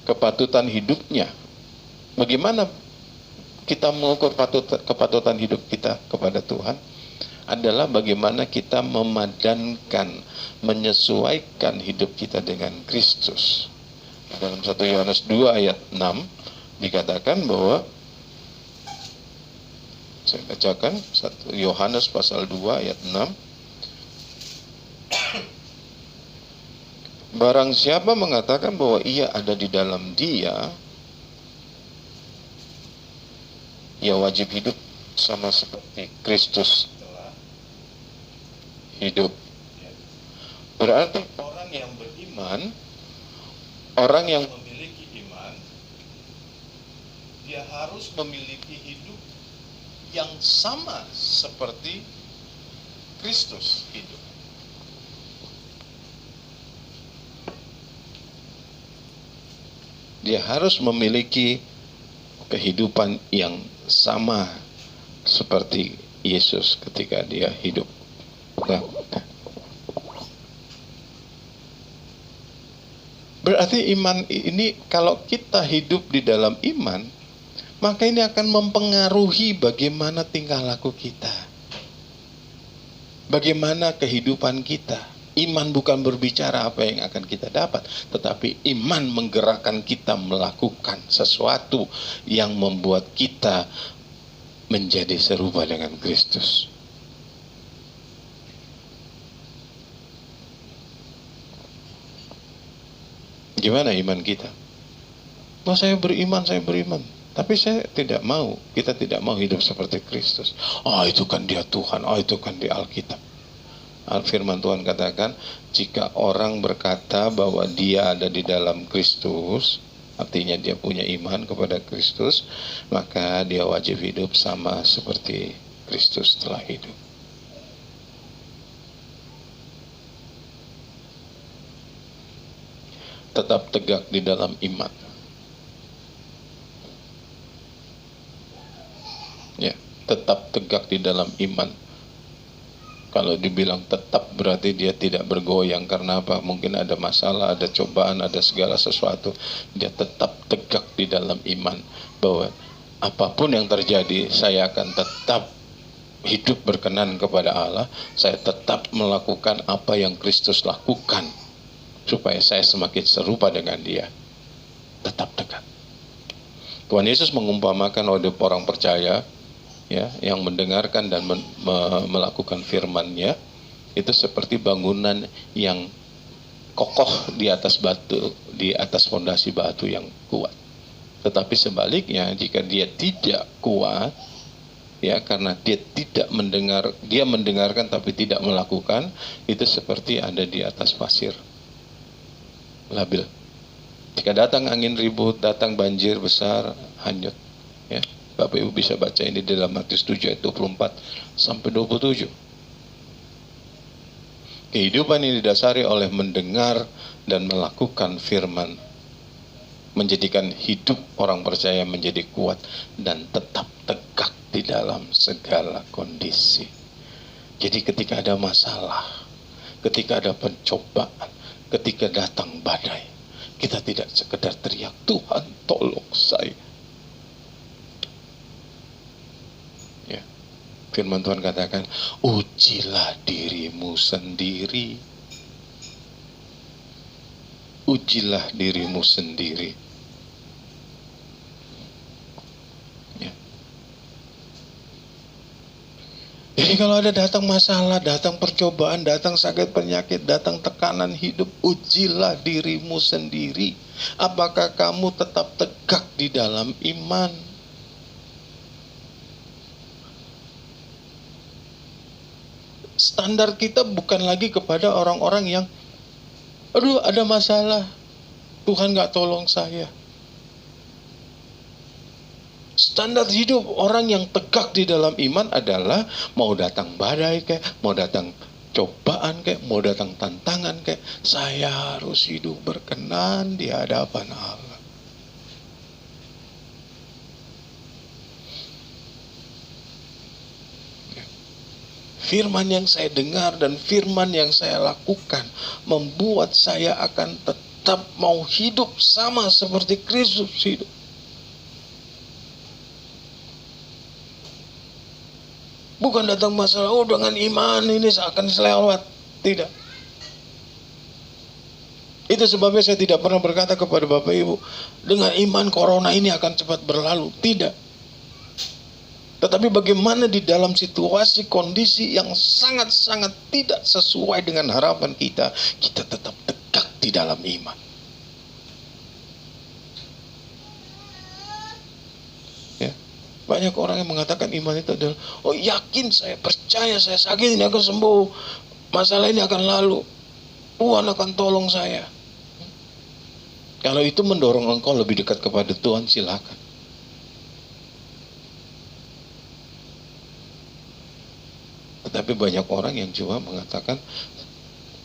Kepatutan hidupnya. Bagaimana kita mengukur kepatutan hidup kita kepada Tuhan? Adalah bagaimana kita memadankan, menyesuaikan hidup kita dengan Kristus. Dalam 1 Yohanes 2 ayat 6 dikatakan bahwa Saya bacakan 1 Yohanes pasal 2 ayat 6. Barang siapa mengatakan bahwa ia ada di dalam Dia, ia wajib hidup sama seperti Kristus telah hidup. Berarti orang yang beriman, orang yang memiliki iman, dia harus memiliki hidup yang sama seperti Kristus hidup. Dia harus memiliki kehidupan yang sama seperti Yesus ketika dia hidup. Nah, berarti iman ini, kalau kita hidup di dalam iman, maka ini akan mempengaruhi bagaimana tingkah laku kita, bagaimana kehidupan kita. Iman bukan berbicara apa yang akan kita dapat, tetapi iman menggerakkan kita melakukan sesuatu yang membuat kita menjadi serupa dengan Kristus. Gimana iman kita? Oh, saya beriman. Tapi saya tidak mau, kita tidak mau hidup seperti Kristus. Oh, itu kan dia Tuhan, oh itu kan di Alkitab. Firman Tuhan katakan, jika orang berkata bahwa dia ada di dalam Kristus, artinya dia punya iman kepada Kristus, maka dia wajib hidup sama seperti Kristus telah hidup. Tetap tegak di dalam iman. Ya, tetap tegak di dalam iman. Kalau dibilang tetap berarti dia tidak bergoyang. Karena apa? Mungkin ada masalah, ada cobaan, ada segala sesuatu. Dia tetap tegak di dalam iman. Bahwa apapun yang terjadi, saya akan tetap hidup berkenan kepada Allah. Saya tetap melakukan apa yang Kristus lakukan, supaya saya semakin serupa dengan dia. Tetap tegak. Tuhan Yesus mengumpamakan oleh orang percaya, ya, yang mendengarkan dan melakukan firman-Nya, itu seperti bangunan yang kokoh di atas batu, di atas fondasi batu yang kuat. Tetapi sebaliknya, jika dia tidak kuat, ya, karena dia tidak mendengar, dia mendengarkan tapi tidak melakukan, itu seperti ada di atas pasir labil. Jika datang angin ribut, datang banjir besar, hanyut. Ya, Bapak Ibu bisa baca ini dalam Matius 7 ayat 24 sampai 27. Kehidupan ini didasari oleh mendengar dan melakukan firman, menjadikan hidup orang percaya menjadi kuat dan tetap tegak di dalam segala kondisi. Jadi ketika ada masalah, ketika ada pencobaan, ketika datang badai, kita tidak sekedar teriak, Tuhan tolong saya. Ya. Firman Tuhan katakan, ujilah dirimu sendiri. Ujilah dirimu sendiri. Ya. Jadi kalau ada datang masalah, datang percobaan, datang sakit penyakit, datang tekanan hidup, ujilah dirimu sendiri. Apakah kamu tetap tegak di dalam iman? Standar kita bukan lagi kepada orang-orang yang, aduh ada masalah, Tuhan gak tolong saya. Standar hidup orang yang tegak di dalam iman adalah mau datang badai kayak, mau datang cobaan kayak, mau datang tantangan kayak, saya harus hidup berkenan di hadapan Allah. Firman yang saya dengar dan firman yang saya lakukan membuat saya akan tetap mau hidup sama seperti Kristus hidup. Bukan datang masalah, oh dengan iman ini akan selewat. Tidak. Itu sebabnya saya tidak pernah berkata kepada Bapak Ibu, dengan iman corona ini akan cepat berlalu. Tidak. Tetapi bagaimana di dalam situasi kondisi yang sangat-sangat tidak sesuai dengan harapan kita, kita tetap tegak di dalam iman. Ya. Banyak orang yang mengatakan iman itu adalah, oh yakin saya, percaya saya, sakit ini akan sembuh, masalah ini akan lalu, Tuhan akan tolong saya. Kalau itu mendorong engkau lebih dekat kepada Tuhan, silakan. Tetapi banyak orang yang cuma mengatakan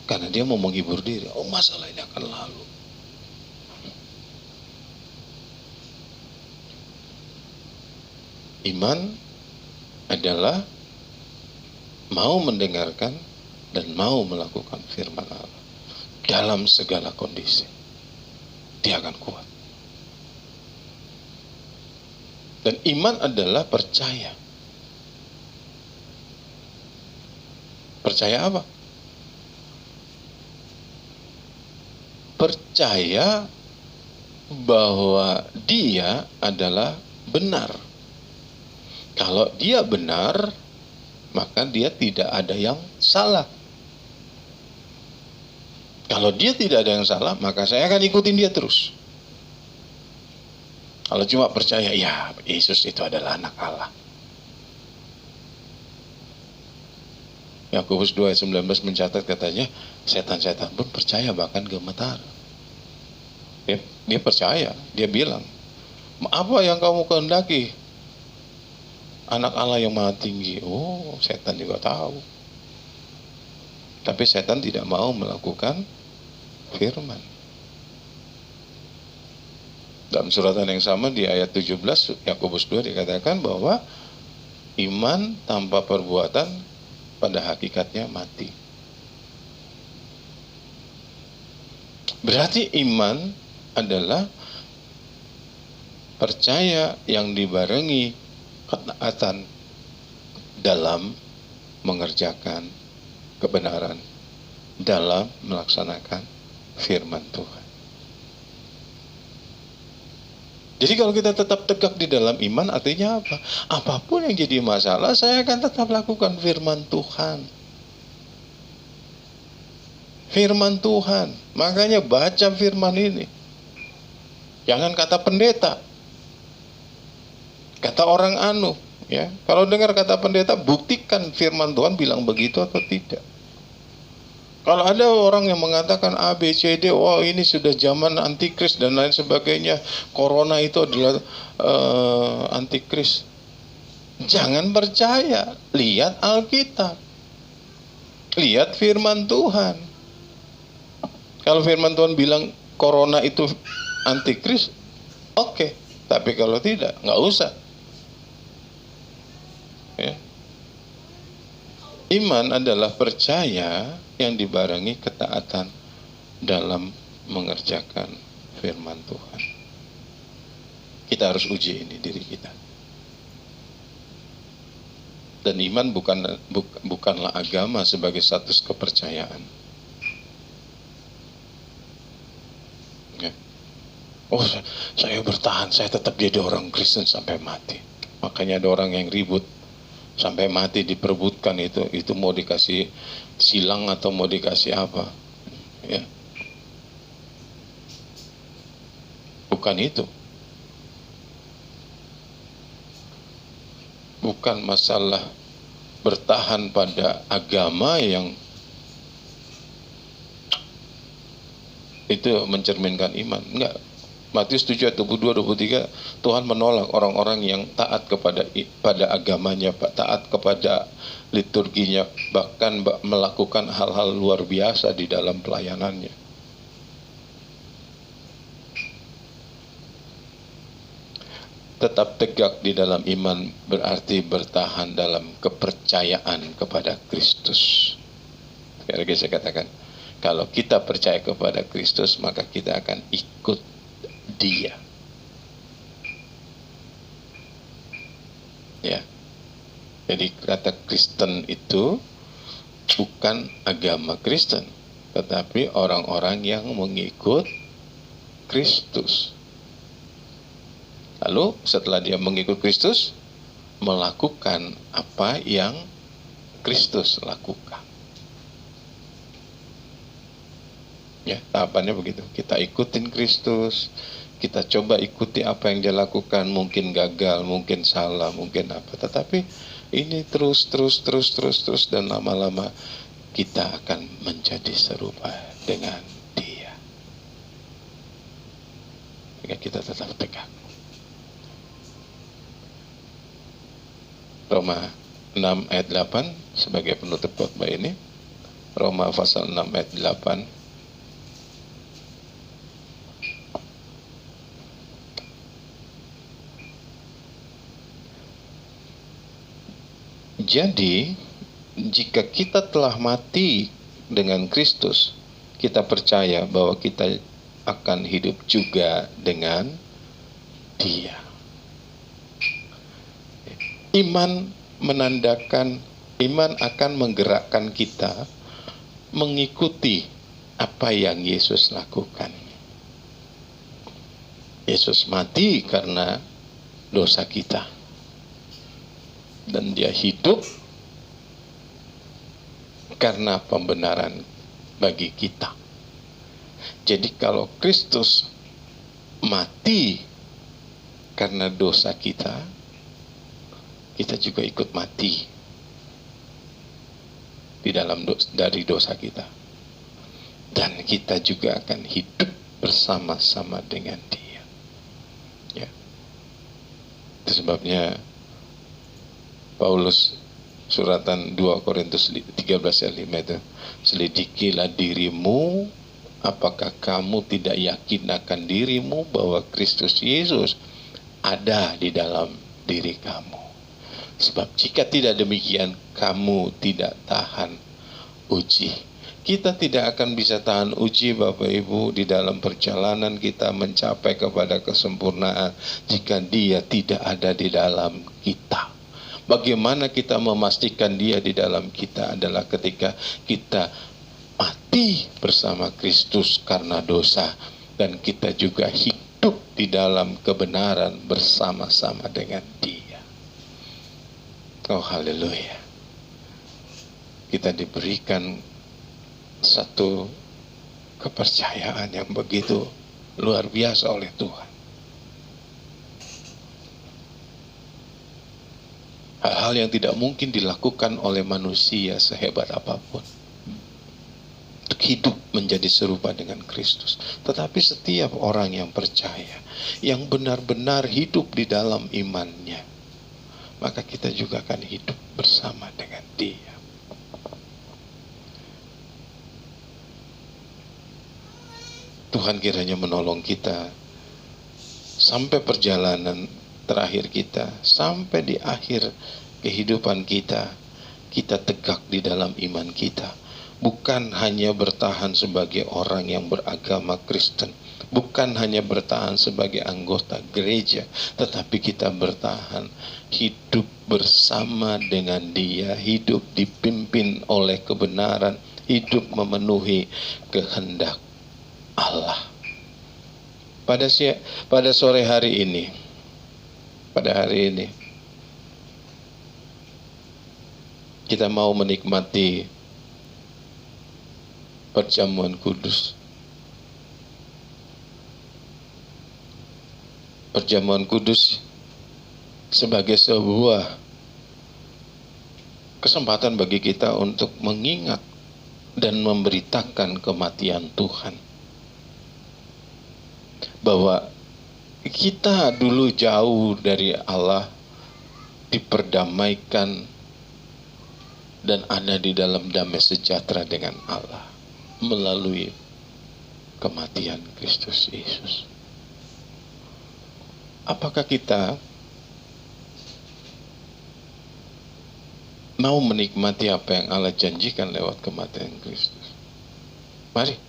karena dia mau menghibur diri, oh masalah ini akan lalu. Iman adalah mau mendengarkan dan mau melakukan firman Allah dalam segala kondisi. Dia akan kuat. Dan iman adalah percaya. Percaya apa? Percaya bahwa dia adalah benar. Kalau dia benar, maka dia tidak ada yang salah. Kalau dia tidak ada yang salah, maka saya akan ikutin dia terus. Kalau cuma percaya, ya Yesus itu adalah anak Allah. Yakobus 2 ayat 19 mencatat katanya, setan-setan pun percaya bahkan gemetar. Dia percaya, dia bilang, apa yang kamu kehendaki? Anak Allah yang maha tinggi. Oh, setan juga tahu. Tapi setan tidak mau melakukan firman. Dalam suratan yang sama di ayat 17 Yakobus 2 dikatakan bahwa iman tanpa perbuatan pada hakikatnya mati. Berarti iman adalah percaya yang dibarengi ketaatan dalam mengerjakan kebenaran, dalam melaksanakan firman Tuhan. Jadi kalau kita tetap tegak di dalam iman, artinya apa? Apapun yang jadi masalah, saya akan tetap lakukan firman Tuhan. Firman Tuhan. Makanya baca firman ini. Jangan kata pendeta. Kata orang anu. Ya. Kalau dengar kata pendeta, buktikan firman Tuhan bilang begitu atau tidak. Kalau ada orang yang mengatakan A, B, C, D, wah ini sudah zaman antikris dan lain sebagainya, corona itu adalah antikris. Jangan percaya, lihat Alkitab. Lihat firman Tuhan. Kalau firman Tuhan bilang corona itu antikris, oke. Tapi kalau tidak, nggak usah. Ya. Iman adalah percaya yang dibarengi ketaatan dalam mengerjakan firman Tuhan. Kita harus uji ini diri kita. Dan iman bukanlah agama sebagai status kepercayaan. Ya. Oh, saya bertahan, saya tetap jadi orang Kristen sampai mati. Makanya ada orang yang ribut sampai mati diperebutkan itu mau dikasih silang atau mau dikasih apa, ya. Bukan itu. Bukan masalah bertahan pada agama yang itu mencerminkan iman. Enggak. Matius 7 ayat 22 23 Tuhan menolak orang-orang yang taat pada agamanya, taat kepada liturginya, bahkan melakukan hal-hal luar biasa di dalam pelayanannya. Tetap tegak di dalam iman berarti bertahan dalam kepercayaan kepada Kristus. Sekali lagi saya katakan, kalau kita percaya kepada Kristus, maka kita akan ikut Dia. Ya. Jadi kata Kristen itu bukan agama Kristen, tetapi orang-orang yang mengikut Kristus. Lalu setelah dia mengikut Kristus, melakukan apa yang Kristus lakukan. Ya, tahapannya begitu. Kita ikutin Kristus, kita coba ikuti apa yang dia lakukan, mungkin gagal, mungkin salah, mungkin apa. Tetapi ini terus dan lama-lama kita akan menjadi serupa dengan dia. Jika kita tetap tegak. Roma 6 ayat 8 sebagai penutup khotbah ini. Roma pasal 6 ayat 8. Jadi, jika kita telah mati dengan Kristus, kita percaya bahwa kita akan hidup juga dengan Dia. Iman menandakan, iman akan menggerakkan kita mengikuti apa yang Yesus lakukan. Yesus mati karena dosa kita. Dan dia hidup karena pembenaran bagi kita. Jadi kalau Kristus mati karena dosa kita, kita juga ikut mati di dalam dari dosa kita. Dan kita juga akan hidup bersama-sama dengan Dia. Ya. Itu sebabnya Paulus suratan 2 Korintus 13 ayat 5 itu, selidikilah dirimu, apakah kamu tidak yakin akan dirimu bahwa Kristus Yesus ada di dalam diri kamu. Sebab jika tidak demikian, kamu tidak tahan uji. Kita tidak akan bisa tahan uji, Bapak Ibu, di dalam perjalanan kita mencapai kepada kesempurnaan jika Dia tidak ada di dalam kita. Bagaimana kita memastikan Dia di dalam kita adalah ketika kita mati bersama Kristus karena dosa, dan kita juga hidup di dalam kebenaran bersama-sama dengan Dia. Oh, haleluya. Kita diberikan satu kepercayaan yang begitu luar biasa oleh Tuhan. Hal-hal yang tidak mungkin dilakukan oleh manusia sehebat apapun untuk hidup menjadi serupa dengan Kristus. Tetapi setiap orang yang percaya, yang benar-benar hidup di dalam imannya, maka kita juga akan hidup bersama dengan Dia. Tuhan kiranya menolong kita sampai perjalanan terakhir kita, sampai di akhir kehidupan kita, kita tegak di dalam iman kita. Bukan hanya bertahan sebagai orang yang beragama Kristen, bukan hanya bertahan sebagai anggota gereja, tetapi kita bertahan hidup bersama dengan Dia, hidup dipimpin oleh kebenaran, hidup memenuhi kehendak Allah. Pada sore hari ini, pada hari ini, kita mau menikmati perjamuan kudus. Perjamuan kudus sebagai sebuah kesempatan bagi kita untuk mengingat dan memberitakan kematian Tuhan. Bahwa kita dulu jauh dari Allah, diperdamaikan dan ada di dalam damai sejahtera dengan Allah melalui kematian Kristus Yesus. Apakah kita mau menikmati apa yang Allah janjikan lewat kematian Kristus? Mari.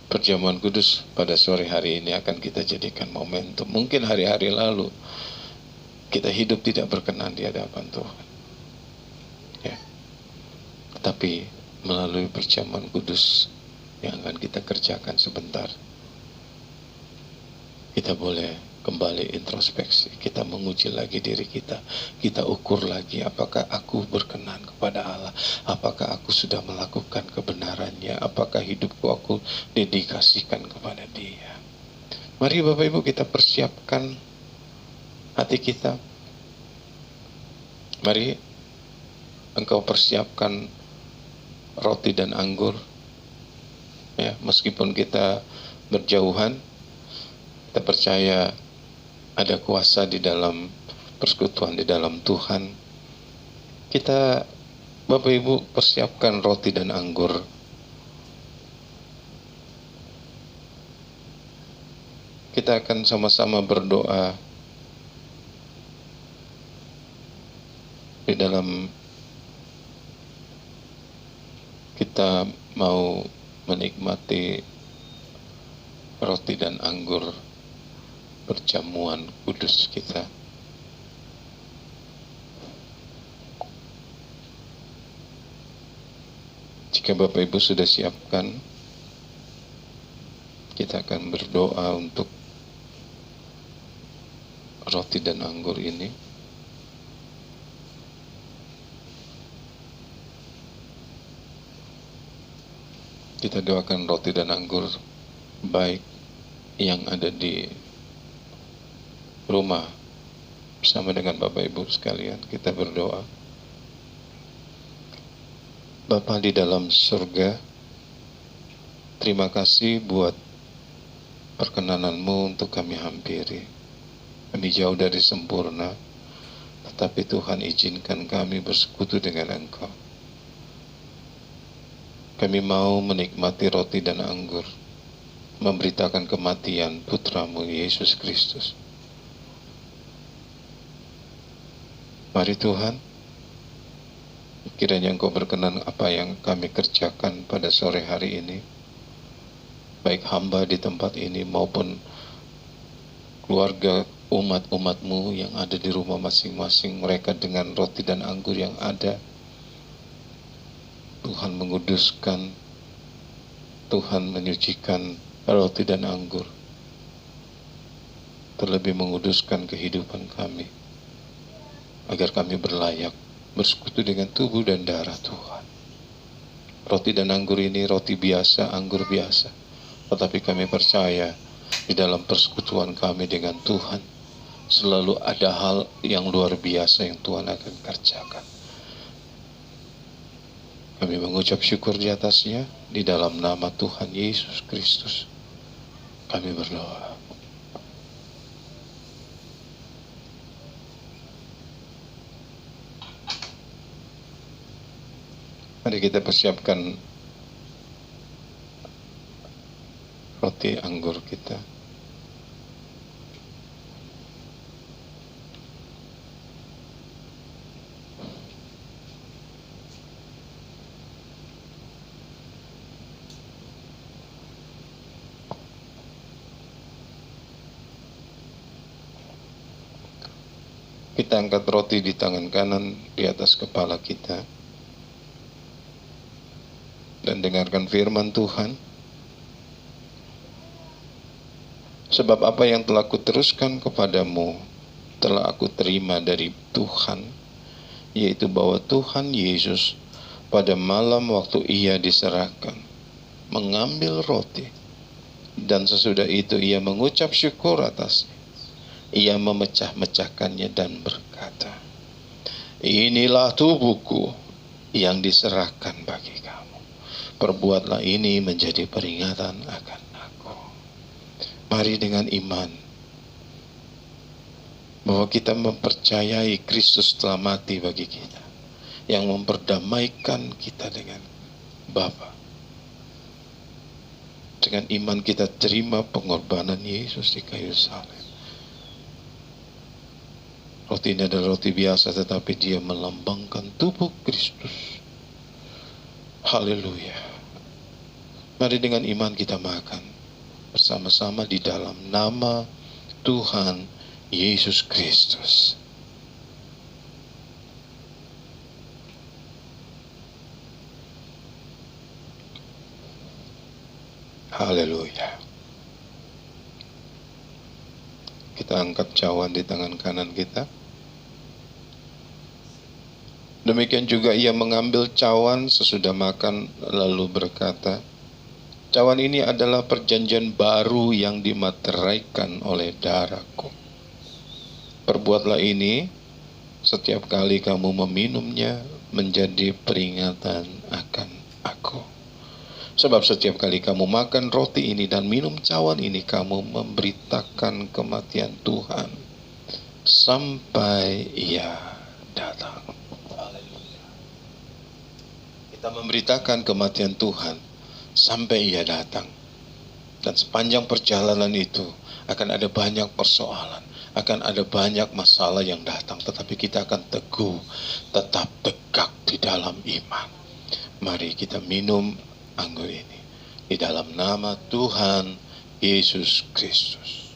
Perjamuan kudus pada sore hari ini akan kita jadikan momentum. Mungkin hari-hari lalu kita hidup tidak berkenan di hadapan Tuhan, ya. Tetapi melalui perjamuan kudus yang akan kita kerjakan sebentar, kita boleh kembali introspeksi, kita menguji lagi diri kita, kita ukur lagi apakah aku berkenan kepada Allah, apakah aku sudah melakukan kebenarannya, apakah hidupku aku dedikasikan kepada Dia. Mari Bapak Ibu kita persiapkan hati kita. Mari engkau persiapkan roti dan anggur. Ya, meskipun kita berjauhan, kita percaya ada kuasa di dalam persekutuan di dalam Tuhan. Kita Bapak Ibu persiapkan roti dan anggur. Kita akan sama-sama berdoa di dalam kita mau menikmati roti dan anggur perjamuan kudus kita. Jika Bapak Ibu sudah siapkan, kita akan berdoa untuk roti dan anggur ini. Kita doakan roti dan anggur baik yang ada di rumah bersama dengan Bapak Ibu sekalian. Kita berdoa. Bapa di dalam surga, terima kasih buat perkenanan-Mu untuk kami hampiri. Kami jauh dari sempurna, tetapi Tuhan izinkan kami bersekutu dengan Engkau. Kami mau menikmati roti dan anggur, memberitakan kematian Putra-Mu Yesus Kristus. Mari Tuhan, kiranya Engkau berkenan apa yang kami kerjakan pada sore hari ini, baik hamba di tempat ini maupun keluarga umat-umat-Mu yang ada di rumah masing-masing, mereka dengan roti dan anggur yang ada. Tuhan menguduskan, Tuhan menyucikan roti dan anggur, terlebih menguduskan kehidupan kami, agar kami berlayak bersekutu dengan tubuh dan darah Tuhan. Roti dan anggur ini roti biasa, anggur biasa, tetapi kami percaya di dalam persekutuan kami dengan Tuhan selalu ada hal yang luar biasa yang Tuhan akan kerjakan. Kami mengucap syukur di atasnya, di dalam nama Tuhan Yesus Kristus kami berdoa. Mari kita persiapkan roti anggur kita. Kita angkat roti di tangan kanan di atas kepala kita dan dengarkan firman Tuhan. Sebab apa yang telah kuteruskan kepadamu telah aku terima dari Tuhan, yaitu bahwa Tuhan Yesus pada malam waktu Ia diserahkan mengambil roti, dan sesudah itu Ia mengucap syukur atasnya. Ia memecah-mecahkannya dan berkata, "Inilah tubuhku yang diserahkan bagi kamu. Perbuatlah ini menjadi peringatan akan aku." Mari dengan iman bahwa kita mempercayai Kristus telah mati bagi kita, yang memperdamaikan kita dengan Bapa. Dengan iman kita terima pengorbanan Yesus di kayu salib. Roti ini adalah roti biasa, tetapi dia melambangkan tubuh Kristus. Haleluya. Mari dengan iman kita makan bersama-sama di dalam nama Tuhan Yesus Kristus. Haleluya. Kita angkat cawan di tangan kanan kita. Demikian juga ia mengambil cawan sesudah makan lalu berkata, cawan ini adalah perjanjian baru yang dimateraikan oleh darahku. Perbuatlah ini setiap kali kamu meminumnya menjadi peringatan akan aku. Sebab setiap kali kamu makan roti ini dan minum cawan ini, kamu memberitakan kematian Tuhan sampai ia datang. Kita memberitakan kematian Tuhan sampai ia datang. Dan sepanjang perjalanan itu akan ada banyak persoalan, akan ada banyak masalah yang datang, tetapi kita akan teguh, tetap tegak di dalam iman. Mari kita minum anggur ini di dalam nama Tuhan Yesus Kristus.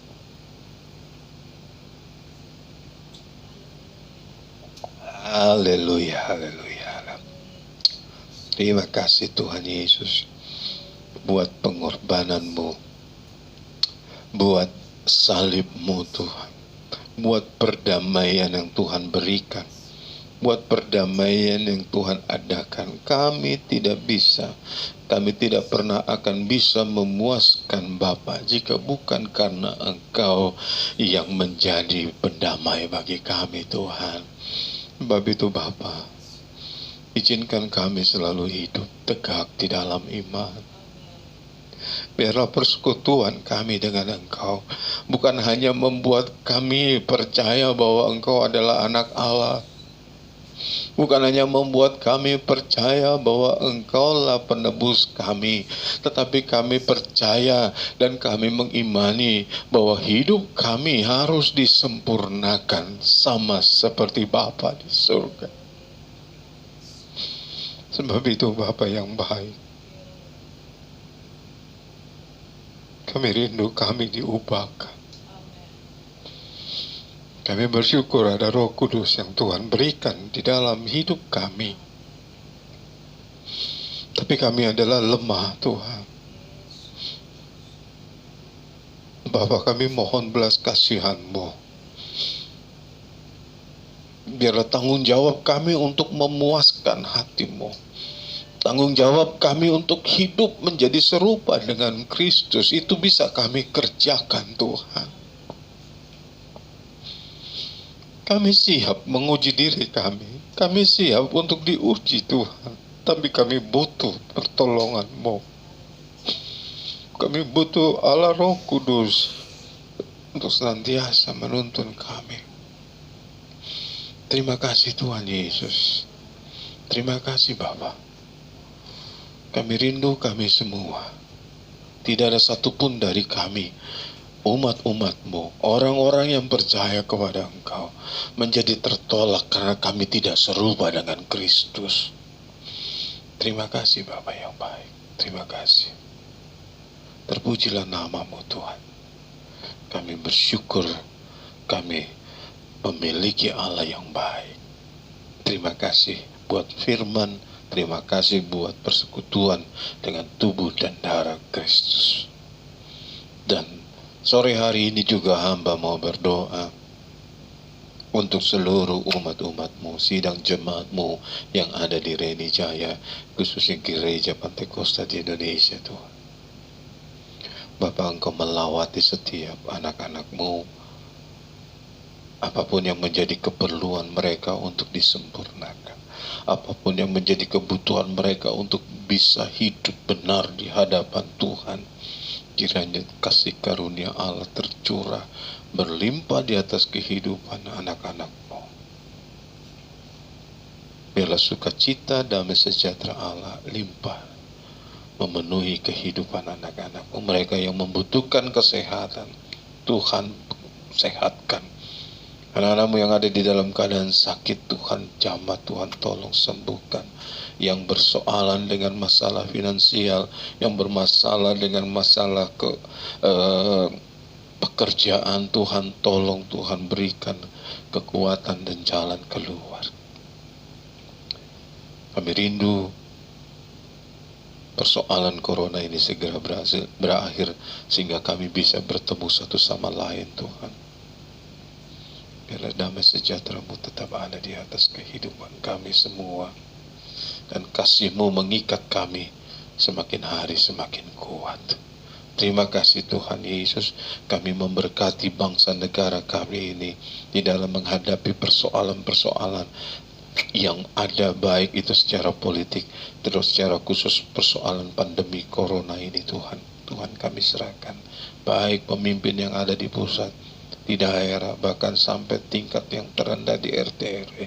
Haleluya, haleluya. Terima kasih Tuhan Yesus buat pengorbananmu, buat salibmu Tuhan, buat perdamaian yang Tuhan berikan, buat perdamaian yang Tuhan adakan. Kami tidak pernah akan bisa memuaskan Bapa jika bukan karena Engkau yang menjadi pendamai bagi kami Tuhan. Sebab itu Bapa, izinkan kami selalu hidup tegak di dalam iman. Biarlah persekutuan kami dengan Engkau bukan hanya membuat kami percaya bahwa Engkau adalah anak Allah, bukan hanya membuat kami percaya bahwa Engkaulah penebus kami, tetapi kami percaya dan kami mengimani bahwa hidup kami harus disempurnakan sama seperti Bapa di surga. Sebab itu Bapa yang baik, kami rindu kami diubahkan. Kami bersyukur ada Roh Kudus yang Tuhan berikan di dalam hidup kami. Tapi kami adalah lemah Tuhan. Bapa, kami mohon belas kasihan-Mu. Biarlah tanggung jawab kami untuk memuaskan hati-Mu. Tanggung jawab kami untuk hidup menjadi serupa dengan Kristus, itu bisa kami kerjakan Tuhan. Kami siap menguji diri kami. Kami siap untuk diuji Tuhan. Tapi kami butuh pertolongan-Mu. Kami butuh Allah Roh Kudus untuk senantiasa menuntun kami. Terima kasih Tuhan Yesus. Terima kasih Bapa. Kami rindu kami semua. Tidak ada satupun dari kami, umat-umat-Mu, orang-orang yang percaya kepada Engkau, menjadi tertolak karena kami tidak serupa dengan Kristus. Terima kasih Bapa yang baik. Terima kasih. Terpujilah nama-Mu Tuhan. Kami bersyukur kami memiliki Allah yang baik. Terima kasih buat firman, terima kasih buat persekutuan dengan tubuh dan darah Kristus. Dan sore hari ini juga hamba mau berdoa untuk seluruh umat-umat-Mu, sidang jemaat-Mu yang ada di Reni Jaya, khususnya Gereja Pantekosta di Indonesia Tuhan. Bapa, Engkau melawati setiap anak-anak-Mu, apapun yang menjadi keperluan mereka untuk disempurnakan, apapun yang menjadi kebutuhan mereka untuk bisa hidup benar di hadapan Tuhan, kiranya kasih karunia Allah tercurah berlimpah di atas kehidupan anak-anak-Mu. Biarlah sukacita, damai sejahtera Allah limpah memenuhi kehidupan anak-anak-Mu. Mereka yang membutuhkan kesehatan, Tuhan sehatkan. Anak-anak-Mu yang ada di dalam keadaan sakit, Tuhan jamah, Tuhan tolong sembuhkan. Yang bersoalan dengan masalah finansial, yang bermasalah dengan masalah pekerjaan, Tuhan tolong, Tuhan berikan kekuatan dan jalan keluar. Kami rindu persoalan corona ini segera berakhir, sehingga kami bisa bertemu satu sama lain Tuhan. Biarlah damai sejahtera-Mu tetap ada di atas kehidupan kami semua. Dan kasih-Mu mengikat kami semakin hari semakin kuat. Terima kasih Tuhan Yesus, kami memberkati bangsa negara kami ini di dalam menghadapi persoalan-persoalan yang ada, baik itu secara politik, terus secara khusus persoalan pandemi corona ini Tuhan. Tuhan kami serahkan, baik pemimpin yang ada di pusat, di daerah, bahkan sampai tingkat yang terendah di RT RW.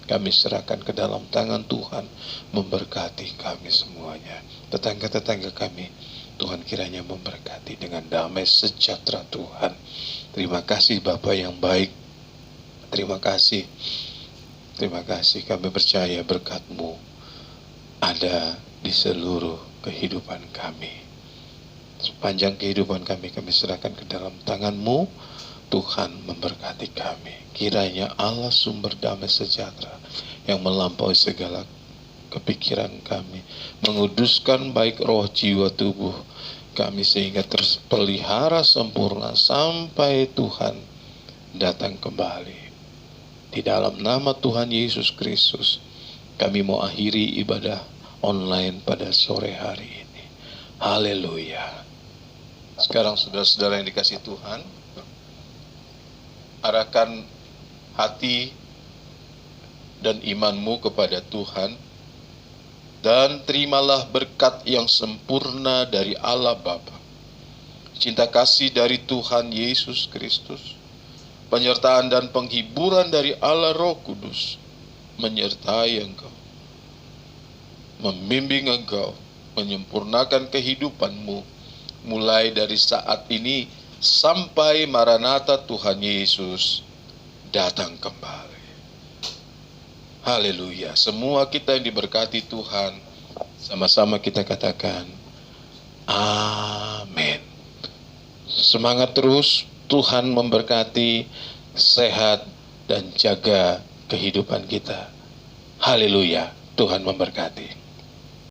Kami serahkan ke dalam tangan Tuhan, memberkati kami semuanya. Tetangga-tetangga kami, Tuhan kiranya memberkati dengan damai sejahtera Tuhan. Terima kasih Bapa yang baik. Terima kasih. Terima kasih, kami percaya berkat-Mu ada di seluruh kehidupan kami. Sepanjang kehidupan kami serahkan ke dalam tangan-Mu. Tuhan memberkati kami. Kiranya Allah sumber damai sejahtera yang melampaui segala kepikiran kami, menguduskan baik roh, jiwa, tubuh kami sehingga terpelihara sempurna sampai Tuhan datang kembali. Di dalam nama Tuhan Yesus Kristus, kami mau akhiri ibadah online pada sore hari ini. Haleluya. Sekarang saudara-saudara yang dikasihi Tuhan, arahkan hati dan imanmu kepada Tuhan, dan terimalah berkat yang sempurna dari Allah Bapa, cinta kasih dari Tuhan Yesus Kristus, penyertaan dan penghiburan dari Allah Roh Kudus menyertai engkau, membimbing engkau, menyempurnakan kehidupanmu mulai dari saat ini sampai Maranatha Tuhan Yesus datang kembali. Haleluya. Semua kita yang diberkati Tuhan, sama-sama kita katakan amin. Semangat terus. Tuhan memberkati, sehat, dan jaga kehidupan kita. Haleluya. Tuhan memberkati.